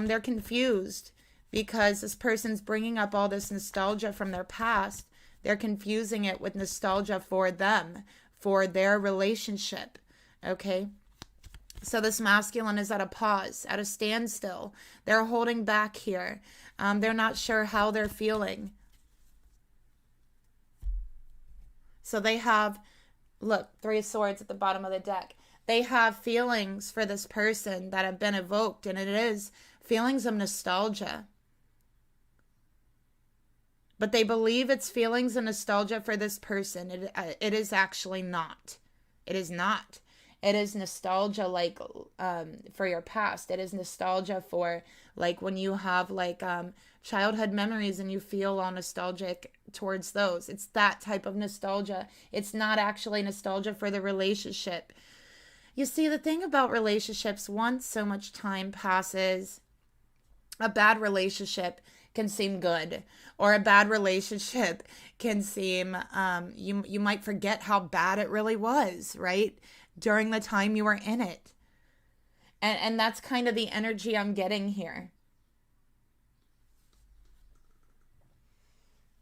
They're confused because this person's bringing up all this nostalgia from their past. They're confusing it with nostalgia for them, for their relationship, okay? So this masculine is at a pause, at a standstill. They're holding back here. They're not sure how they're feeling. So they have, look, 3 of Swords at the bottom of the deck. They have feelings for this person that have been evoked, and it is feelings of nostalgia. But they believe it's feelings of nostalgia for this person. It is actually not. It is not. It is nostalgia like for your past. It is nostalgia for like when you have like childhood memories and you feel all nostalgic towards those. It's that type of nostalgia. It's not actually nostalgia for the relationship. You see, the thing about relationships, once so much time passes, a bad relationship can seem good, or a bad relationship can seem, you might forget how bad it really was, right? During the time you were in it. And that's kind of the energy I'm getting here.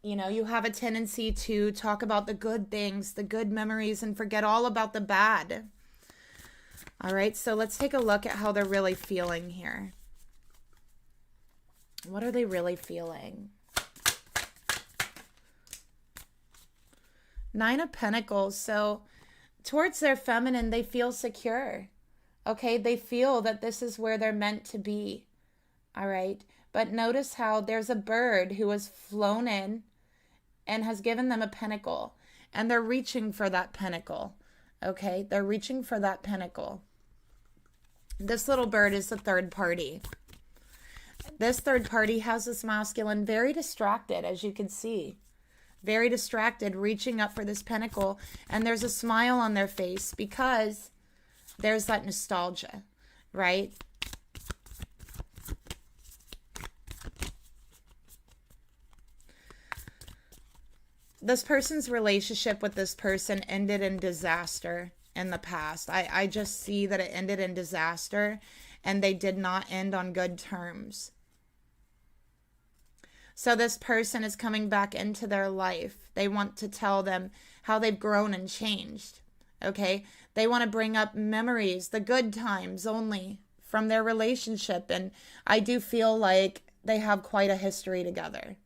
You know, you have a tendency to talk about the good things, the good memories, and forget all about the bad. All right, so let's take a look at how they're really feeling here. What are they really feeling? 9 of Pentacles. So towards their feminine, they feel secure. Okay, they feel that this is where they're meant to be. All right, but notice how there's a bird who has flown in and has given them a pentacle, and they're reaching for that pentacle. Okay, they're reaching for that pentacle. This little bird is the third party. This third party has this masculine very distracted, as you can see. Very distracted, reaching up for this pentacle. And there's a smile on their face because there's that nostalgia, right? This person's relationship with this person ended in disaster in the past. I just see that it ended in disaster, and they did not end on good terms. So this person is coming back into their life. They want to tell them how they've grown and changed. Okay? They want to bring up memories, the good times only from their relationship. And I do feel like they have quite a history together.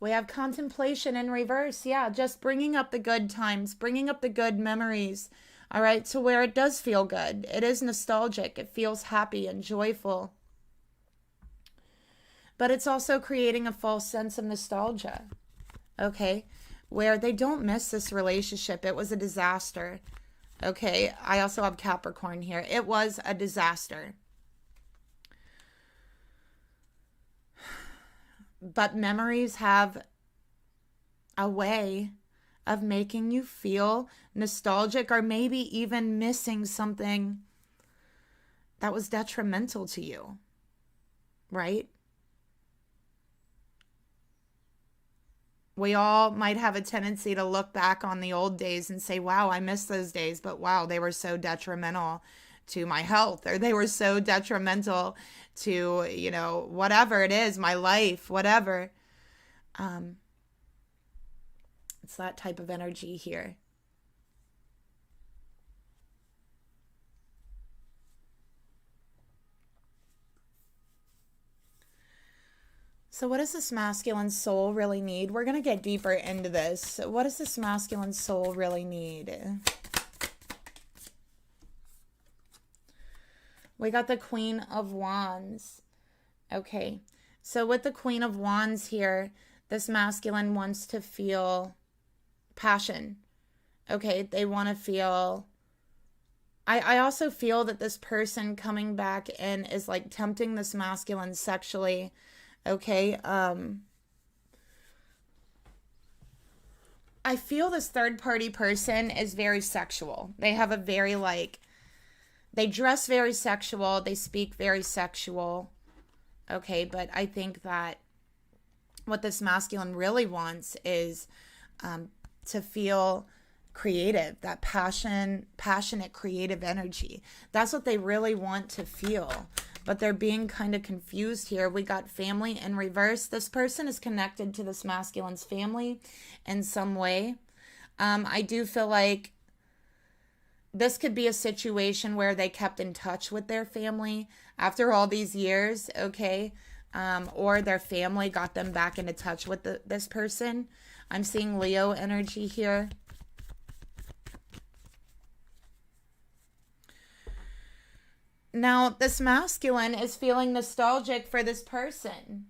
We have contemplation in reverse. Yeah, just bringing up the good times, bringing up the good memories. All right, to where it does feel good. It is nostalgic. It feels happy and joyful. But it's also creating a false sense of nostalgia. Okay, where they don't miss this relationship. It was a disaster. Okay, I also have Capricorn here. It was a disaster. But memories have a way of making you feel nostalgic, or maybe even missing something that was detrimental to you, right? We all might have a tendency to look back on the old days and say, wow, I miss those days, but wow, they were so detrimental to my health, or they were so detrimental to, you know, whatever it is, my life, whatever. It's that type of energy here. So what does this masculine soul really need? We're going to get deeper into this. What does this masculine soul really need? We got the Queen of Wands. Okay, so with the Queen of Wands here, this masculine wants to feel passion. Okay, they want to feel... I also feel that this person coming back in is like tempting this masculine sexually. Okay, I feel this third party person is very sexual. They have a very like... They dress very sexual. They speak very sexual. Okay, but I think that what this masculine really wants is to feel creative, that passionate, creative energy. That's what they really want to feel. but they're being kind of confused here. We got family in reverse. This person is connected to this masculine's family in some way. I do feel like this could be a situation where they kept in touch with their family after all these years, okay? Or their family got them back into touch with this person. I'm seeing Leo energy here. Now, this masculine is feeling nostalgic for this person.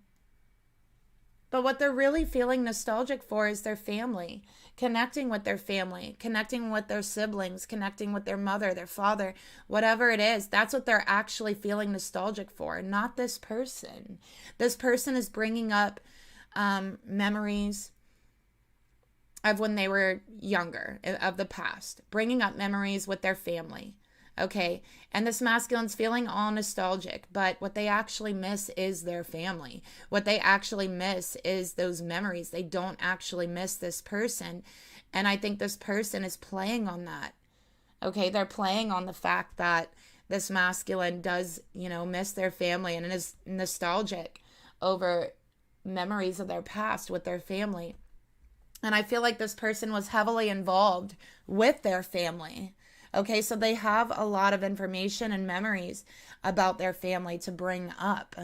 But what they're really feeling nostalgic for is their family, connecting with their family, connecting with their siblings, connecting with their mother, their father, whatever it is. That's what they're actually feeling nostalgic for, not this person. This person is bringing up memories of when they were younger, of the past, bringing up memories with their family. Okay, and this masculine's feeling all nostalgic, but what they actually miss is their family. What they actually miss is those memories. They don't actually miss this person, and I think this person is playing on that. Okay, they're playing on the fact that this masculine does, miss their family and is nostalgic over memories of their past with their family. And I feel like this person was heavily involved with their family. Okay, so they have a lot of information and memories about their family to bring up.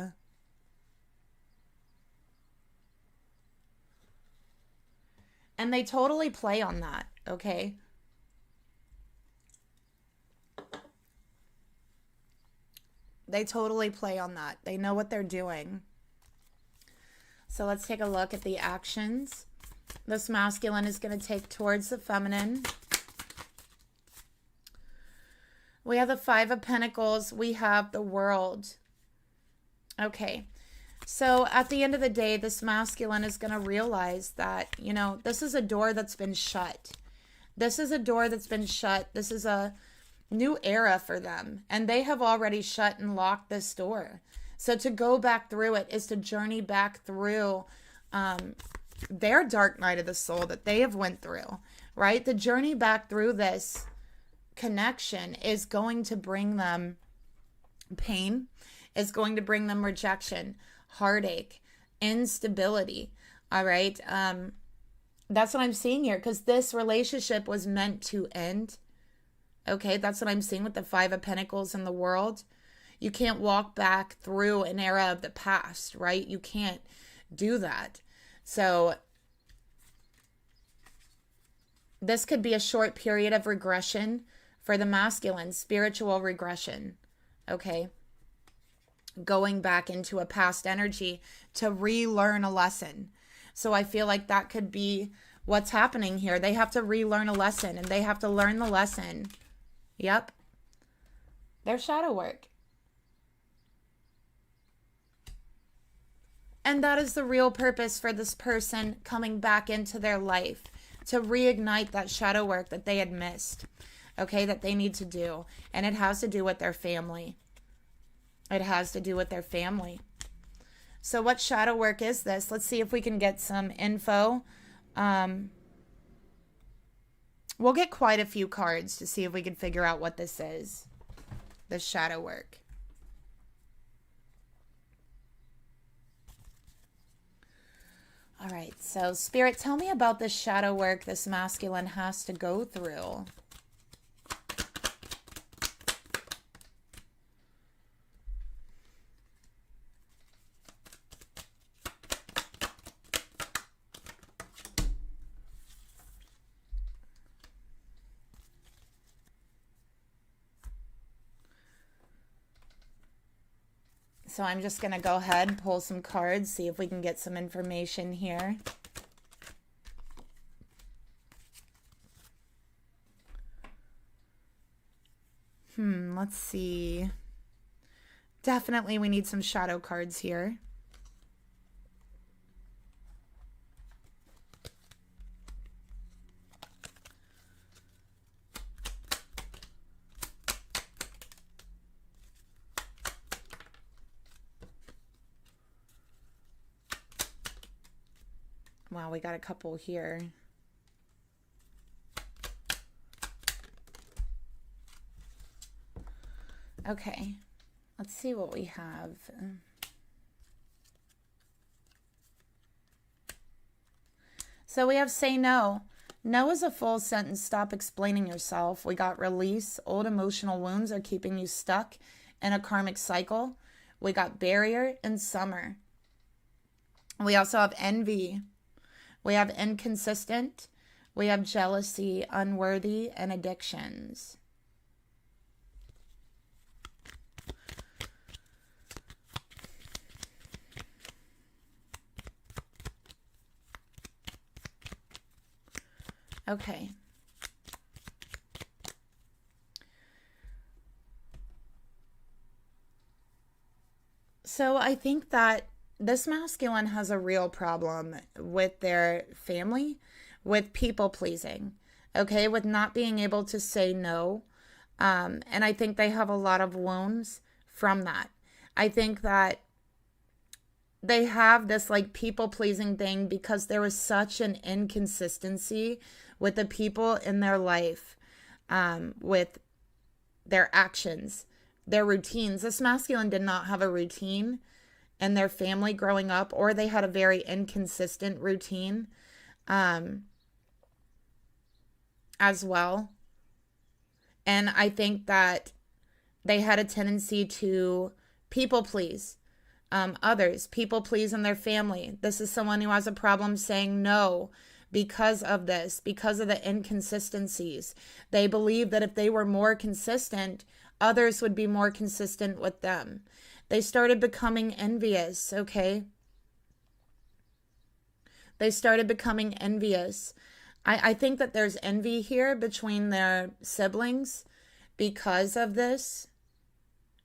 And they totally play on that, okay? They totally play on that. They know what they're doing. So let's take a look at the actions this masculine is going to take towards the feminine. We have the Five of Pentacles. We have the World. Okay. So at the end of the day, this masculine is going to realize that, this is a door that's been shut. This is a door that's been shut. This is a new era for them. And they have already shut and locked this door. So to go back through it is to journey back through their dark night of the soul that they have went through, right? The journey back through this connection is going to bring them pain, is going to bring them rejection, heartache, instability. All right. That's what I'm seeing here, because this relationship was meant to end. Okay. That's what I'm seeing with the Five of Pentacles in the World. You can't walk back through an era of the past, right? You can't do that. So this could be a short period of regression for the masculine, spiritual regression, okay? Going back into a past energy to relearn a lesson. So I feel like that could be what's happening here. They have to relearn a lesson, and they have to learn the lesson. Yep. Their shadow work. And that is the real purpose for this person coming back into their life, to reignite that shadow work that they had missed. Okay, that they need to do. And it has to do with their family. It has to do with their family. So what shadow work is this? Let's see if we can get some info. We'll get quite a few cards to see if we can figure out what this is. This shadow work. All right, so Spirit, tell me about this shadow work this masculine has to go through. So I'm just going to go ahead and pull some cards, see if we can get some information here. Let's see. Definitely we need some shadow cards here. Wow, we got a couple here. Okay. Let's see what we have. So we have say no. No is a full sentence. Stop explaining yourself. We got release. Old emotional wounds are keeping you stuck in a karmic cycle. We got barrier and summer. We also have envy. We have inconsistent. We have jealousy, unworthy, and addictions. Okay. So I think that this masculine has a real problem with their family, with people pleasing, okay, with not being able to say no. And I think they have a lot of wounds from that. I think that they have this like people pleasing thing because there was such an inconsistency with the people in their life, with their actions, their routines. This masculine did not have a routine in their family growing up, or they had a very inconsistent routine as well. And I think that they had a tendency to people please others, people please in their family. This is someone who has a problem saying no because of this, because of the inconsistencies. They believe that if they were more consistent, others would be more consistent with them. They started becoming envious, okay? They started becoming envious. I think that there's envy here between their siblings because of this,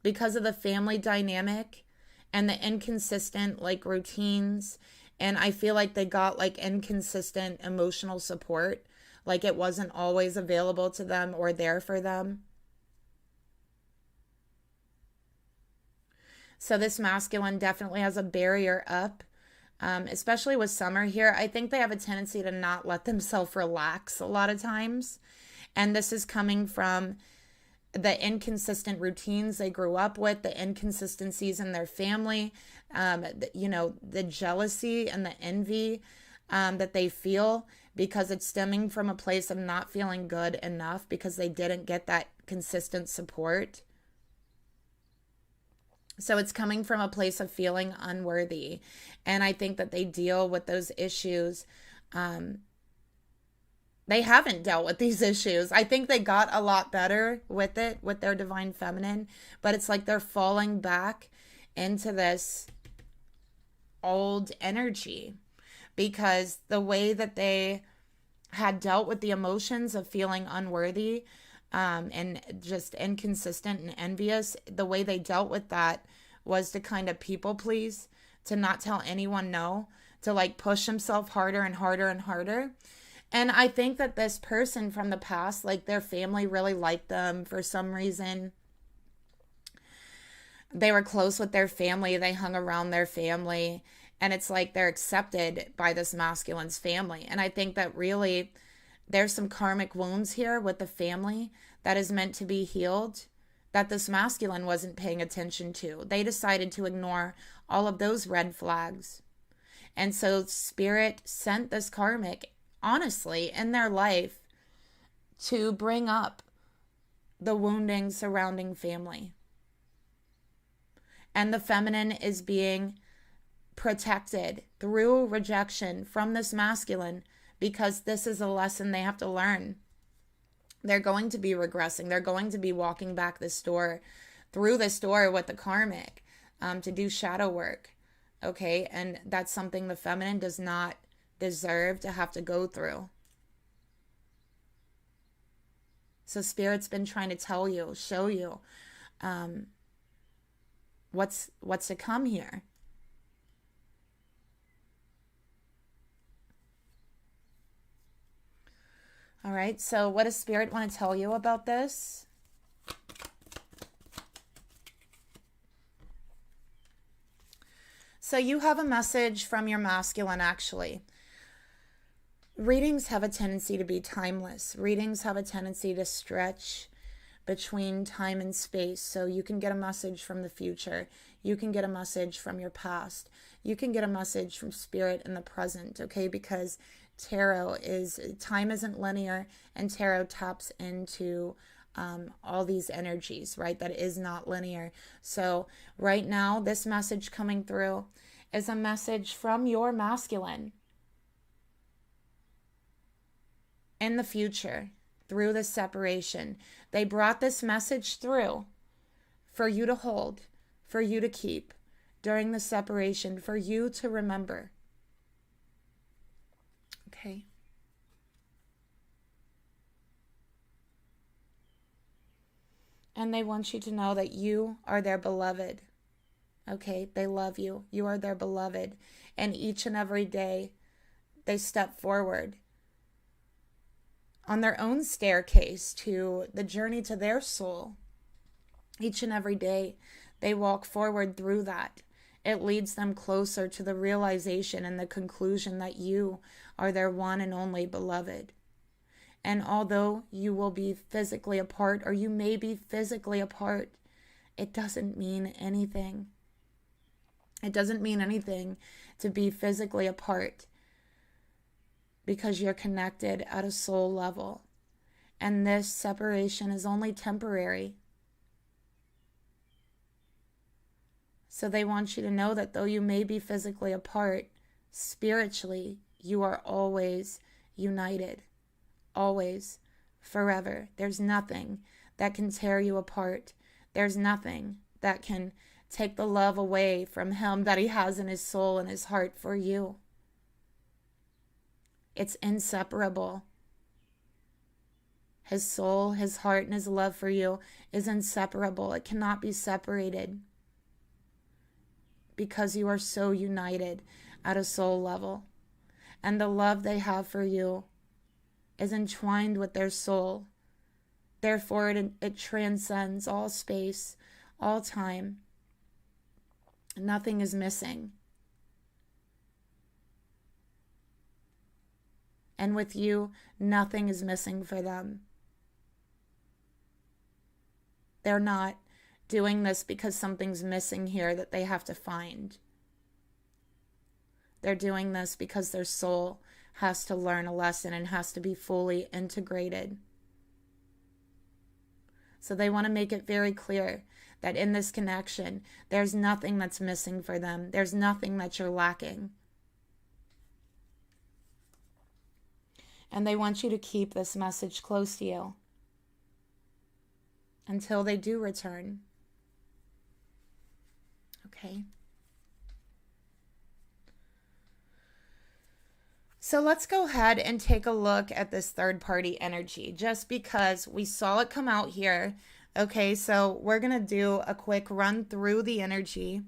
because of the family dynamic and the inconsistent like routines. And I feel like they got like inconsistent emotional support, like it wasn't always available to them or there for them. So this masculine definitely has a barrier up, especially with summer here. I think they have a tendency to not let themselves relax a lot of times. And this is coming from the inconsistent routines they grew up with, the inconsistencies in their family, the jealousy and the envy that they feel because it's stemming from a place of not feeling good enough because they didn't get that consistent support. So it's coming from a place of feeling unworthy. And I think that they deal with those issues. They haven't dealt with these issues. I think they got a lot better with it, with their divine feminine. But it's like they're falling back into this old energy because the way that they had dealt with the emotions of feeling unworthy, and just inconsistent and envious, the way they dealt with that was to kind of people please, to not tell anyone no, to like push himself harder and harder and harder. And I think that this person from the past, like their family really liked them for some reason. They were close with their family. They hung around their family. And it's like they're accepted by this masculine's family. And I think that really there's some karmic wounds here with the family that is meant to be healed that this masculine wasn't paying attention to. They decided to ignore all of those red flags. And so Spirit sent this karmic, honestly, in their life to bring up the wounding surrounding family. And the feminine is being protected through rejection from this masculine because this is a lesson they have to learn. They're going to be regressing. They're going to be walking back through this door with the karmic to do shadow work. Okay. And that's something the feminine does not deserve to have to go through. So Spirit's been trying to tell you, show you what's to come here. All right, so what does Spirit want to tell you about this? So you have a message from your masculine, actually. Readings have a tendency to be timeless. Readings have a tendency to stretch between time and space. So you can get a message from the future. You can get a message from your past. You can get a message from spirit in the present, okay? Because tarot is, time isn't linear, and tarot taps into all these energies, right? That is not linear. So right now, this message coming through is a message from your masculine in the future through this separation. They brought this message through for you to hold, for you to keep during the separation, for you to remember. Okay. And they want you to know that you are their beloved. Okay, they love you. You are their beloved. And each and every day, they step forward on their own staircase to the journey to their soul. Each and every day, they walk forward through that. It leads them closer to the realization and the conclusion that you are their one and only beloved. And although you will be physically apart, or you may be physically apart, it doesn't mean anything. It doesn't mean anything to be physically apart, because you're connected at a soul level. And this separation is only temporary. So they want you to know that though you may be physically apart, spiritually, you are always united. Always, forever. There's nothing that can tear you apart. There's nothing that can take the love away from him that he has in his soul and his heart for you. It's inseparable. His soul, his heart, and his love for you is inseparable. It cannot be separated, because you are so united at a soul level. And the love they have for you is entwined with their soul. Therefore, it transcends all space, all time. Nothing is missing. And with you, nothing is missing for them. They're not doing this because something's missing here that they have to find. They're doing this because their soul has to learn a lesson and has to be fully integrated. So they want to make it very clear that in this connection, there's nothing that's missing for them. There's nothing that you're lacking. And they want you to keep this message close to you until they do return. Okay. So let's go ahead and take a look at this third party energy, just because we saw it come out here. Okay, so we're going to do a quick run through the energy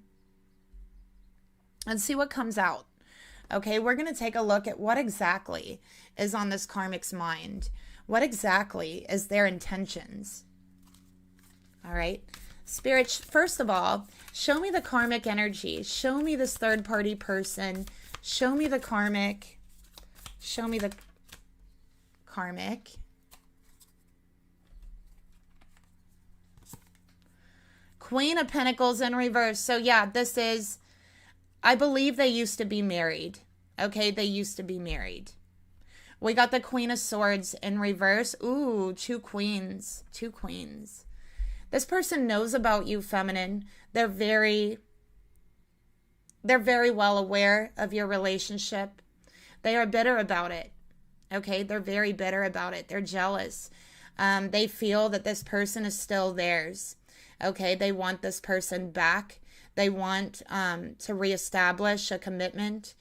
and see what comes out. Okay, we're going to take a look at what exactly is on this karmic's mind. What exactly is their intentions? All right. Spirit, first of all, show me the karmic energy. Show me this third party person. Show me the karmic. Show me the karmic. Queen of Pentacles in reverse. So yeah, this is, I believe they used to be married. Okay, they used to be married. We got the Queen of Swords in reverse. Ooh, two queens. Two queens. This person knows about you, feminine. They're very well aware of your relationship. They are bitter about it. Okay, they're very bitter about it. They're jealous. They feel that this person is still theirs. Okay, they want this person back. They want to reestablish a commitment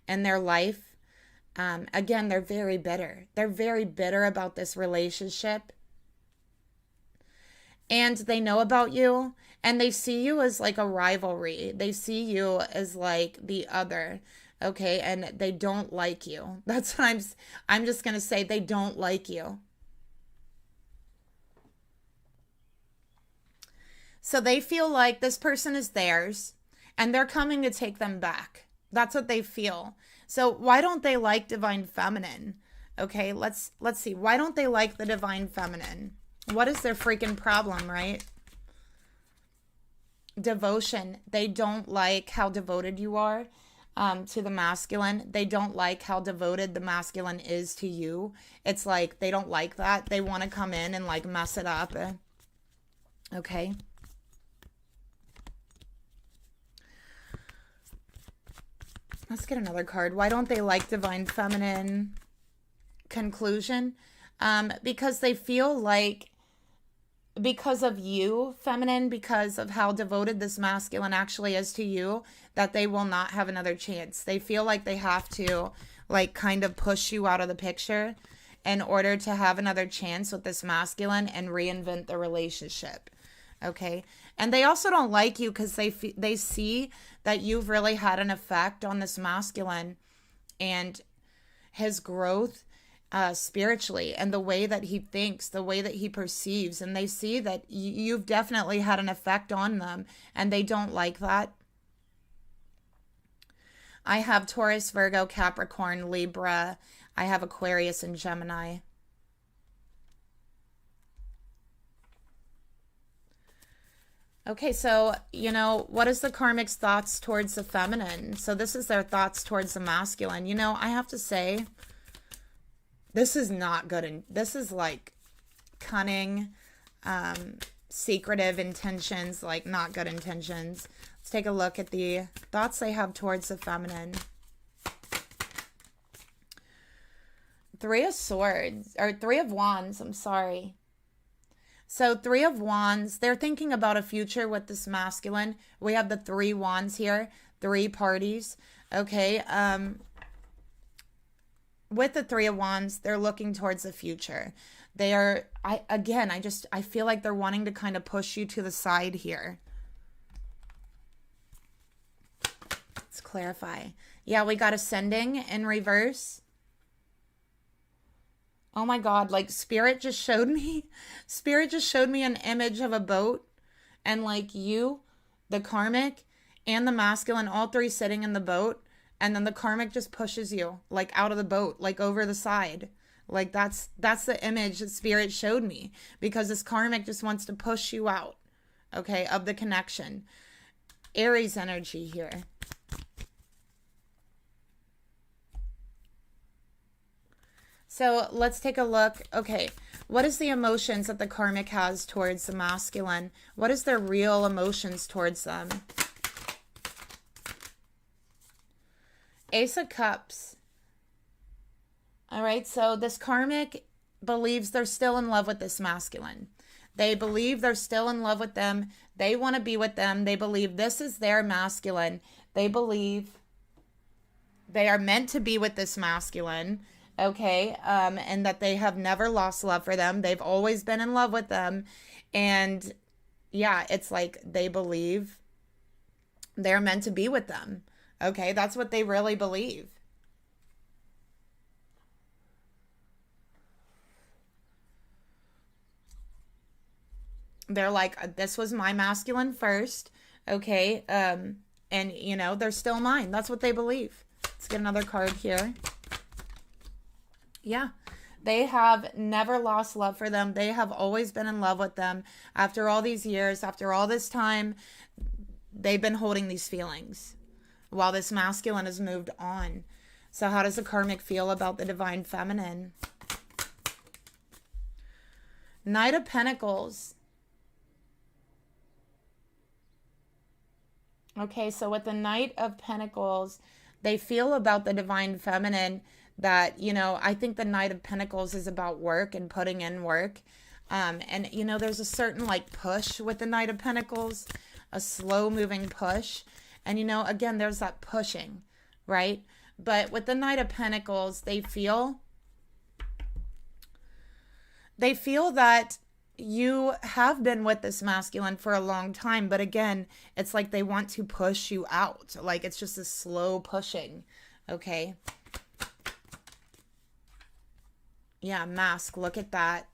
in their life. Again, they're very bitter. They're very bitter about this relationship. And they know about you, and they see you as like a rivalry. They see you as like the other. Okay, and they don't like you. That's what I'm just going to say, they don't like you. So they feel like this person is theirs and they're coming to take them back. That's what they feel. So why don't they like divine feminine? Okay, let's see. Why don't they like the divine feminine? What is their freaking problem, right? Devotion. They don't like how devoted you are to the masculine. They don't like how devoted the masculine is to you. It's like they don't like that. They want to come in and like mess it up. Okay. Let's get another card. Why don't they like divine feminine? Conclusion. Because they feel like, because of you, feminine, because of how devoted this masculine actually is to you, that they will not have another chance. They feel like they have to like kind of push you out of the picture in order to have another chance with this masculine and reinvent the relationship. Okay. And they also don't like you because they see that you've really had an effect on this masculine and his growth spiritually and the way that he thinks, the way that he perceives. And they see that you've definitely had an effect on them and they don't like that. I have Taurus, Virgo, Capricorn, Libra. I have Aquarius and Gemini. Okay, so, you know, what is the karmic's thoughts towards the feminine? So this is their thoughts towards the masculine. You know, I have to say, this is not good. And this is like cunning, secretive intentions, like not good intentions. Let's take a look at the thoughts they have towards the feminine. Three of Swords, or Three of Wands, I'm sorry. So Three of Wands, they're thinking about a future with this masculine. We have the three wands here, three parties. Okay. With the Three of Wands, they're looking towards the future. They are, I feel like they're wanting to kind of push you to the side here. Let's clarify. Yeah, we got Ascending in reverse. Oh my God, like Spirit just showed me an image of a boat and like you, the karmic and the masculine, all three sitting in the boat. And then the karmic just pushes you like out of the boat, like over the side. Like that's the image that Spirit showed me because this karmic just wants to push you out, okay, of the connection. Aries energy here. So let's take a look. Okay, what is the emotions that the karmic has towards the masculine? What is their real emotions towards them? Ace of Cups. All right, so this karmic believes they're still in love with this masculine. They believe they're still in love with them. They want to be with them. They believe this is their masculine. They believe they are meant to be with this masculine, okay, and that they have never lost love for them. They've always been in love with them. And yeah, it's like they believe they're meant to be with them. Okay, that's what they really believe. They're like, this was my masculine first, okay? And, you know, they're still mine. That's what they believe. Let's get another card here. Yeah, they have never lost love for them. They have always been in love with them. After all these years, after all this time, they've been holding these feelings while this masculine has moved on. So how does the karmic feel about the divine feminine? Knight of Pentacles. Okay, so with the Knight of Pentacles, they feel about the divine feminine that, you know, I think the Knight of Pentacles is about work and putting in work. And, you know, there's a certain like push with the Knight of Pentacles, a slow moving push. And, you know, again, there's that pushing, right? But with the Knight of Pentacles, they feel that you have been with this masculine for a long time. But again, it's like they want to push you out. Like it's just a slow pushing, okay? Yeah, mask. Look at that.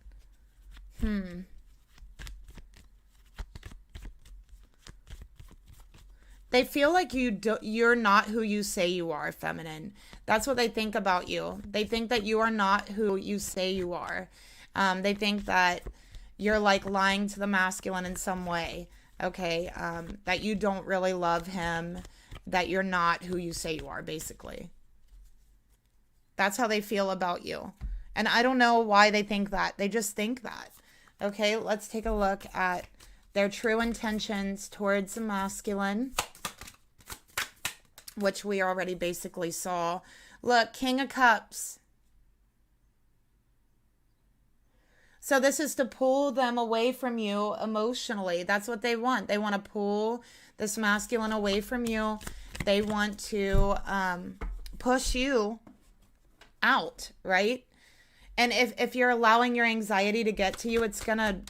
They feel like you're not who you say you are, feminine. That's what they think about you. They think that you are not who you say you are. They think that, you're like lying to the masculine in some way, okay? That you don't really love him, that you're not who you say you are, basically. That's how they feel about you. And I don't know why they think that. They just think that. Okay, let's take a look at their true intentions towards the masculine, which we already basically saw. Look, King of Cups. So this is to pull them away from you emotionally. That's what they want. They want to pull this masculine away from you. They want to push you out, right? And if you're allowing your anxiety to get to you, it's gonna,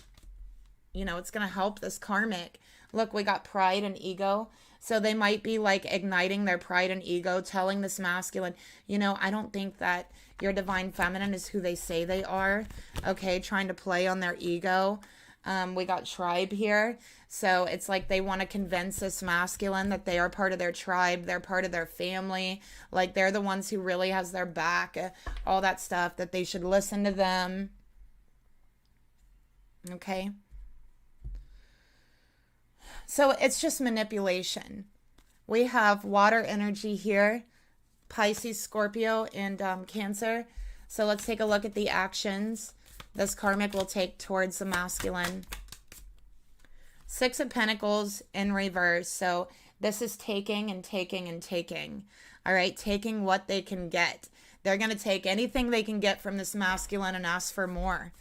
it's gonna help this karmic. Look, we got pride and ego. So they might be like igniting their pride and ego, telling this masculine, I don't think that your divine feminine is who they say they are. Okay, trying to play on their ego. We got tribe here. So it's like they want to convince this masculine that they are part of their tribe. They're part of their family. Like they're the ones who really has their back. All that stuff, that they should listen to them. Okay. So it's just manipulation. We have water energy here. Pisces, Scorpio, and Cancer. So let's take a look at the actions this karmic will take towards the masculine. Six of Pentacles in reverse. So this is taking and taking and taking. All right, taking what they can get. They're going to take anything they can get from this masculine and ask for more.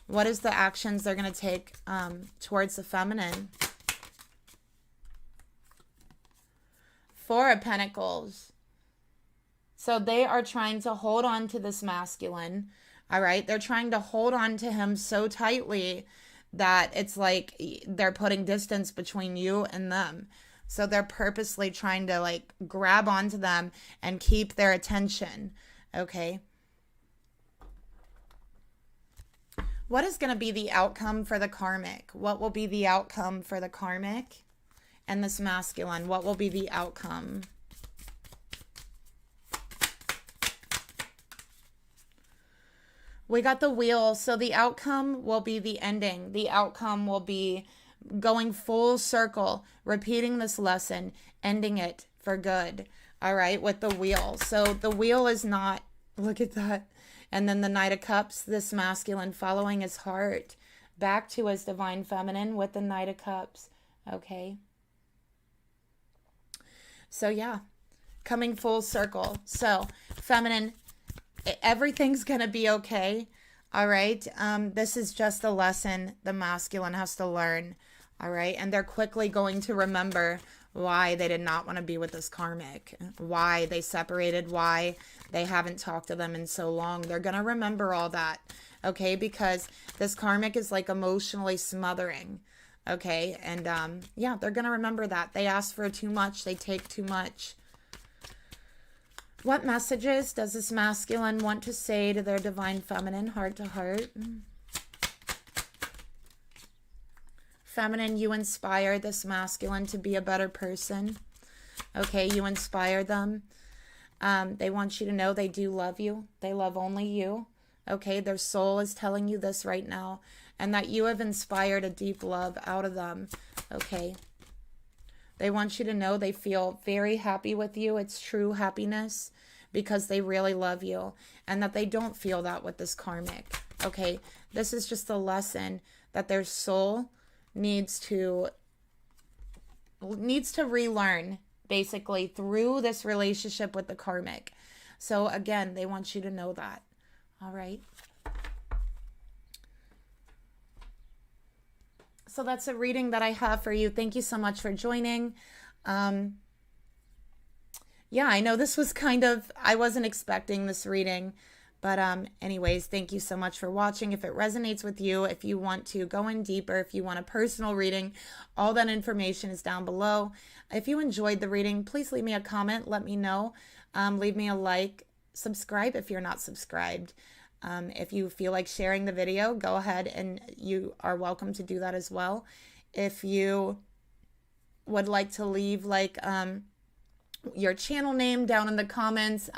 What is the actions they're going to take towards the feminine? Four of Pentacles. So they are trying to hold on to this masculine. All right. They're trying to hold on to him so tightly that it's like they're putting distance between you and them. So they're purposely trying to like grab onto them and keep their attention. Okay. What is going to be the outcome for the karmic? What will be the outcome for the karmic and this masculine? What will be the outcome? We got the wheel. So the outcome will be the ending. The outcome will be going full circle, repeating this lesson, ending it for good. All right, with the wheel. So the wheel is not, look at that. And then the Knight of Cups, this masculine following his heart back to his divine feminine with the Knight of Cups. Okay. So yeah, coming full circle. So feminine, everything's going to be okay. All right. This is just a lesson the masculine has to learn. All right. And they're quickly going to remember why they did not want to be with this karmic, why they separated, why they haven't talked to them in so long. They're going to remember all that. Okay. Because this karmic is like emotionally smothering. Okay. And yeah, they're going to remember that. They ask for too much. They take too much. What messages does this masculine want to say to their divine feminine, heart to heart? Feminine, you inspire this masculine to be a better person. Okay, you inspire them. They want you to know they do love you. They love only you. Okay, their soul is telling you this right now. And that you have inspired a deep love out of them. Okay. They want you to know they feel very happy with you. It's true happiness because they really love you. And that they don't feel that with this karmic. Okay, this is just a lesson that their soul needs to relearn, basically, through this relationship with the karmic. So again, they want you to know that. All right. So that's a reading that I have for you. Thank you so much for joining. Yeah, I know this was I wasn't expecting this reading. But anyways, thank you so much for watching. If it resonates with you, if you want to go in deeper, if you want a personal reading, all that information is down below. If you enjoyed the reading, please leave me a comment. Let me know. Leave me a like. Subscribe if you're not subscribed. If you feel like sharing the video, go ahead and you are welcome to do that as well. If you would like to leave your channel name down in the comments,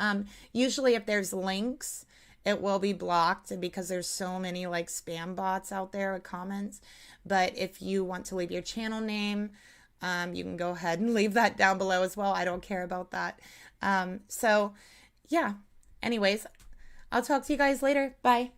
usually if there's links it will be blocked because there's so many like spam bots out there with comments. But if you want to leave your channel name, you can go ahead and leave that down below as well. I don't care about that. So yeah, anyways, I'll talk to you guys later. Bye.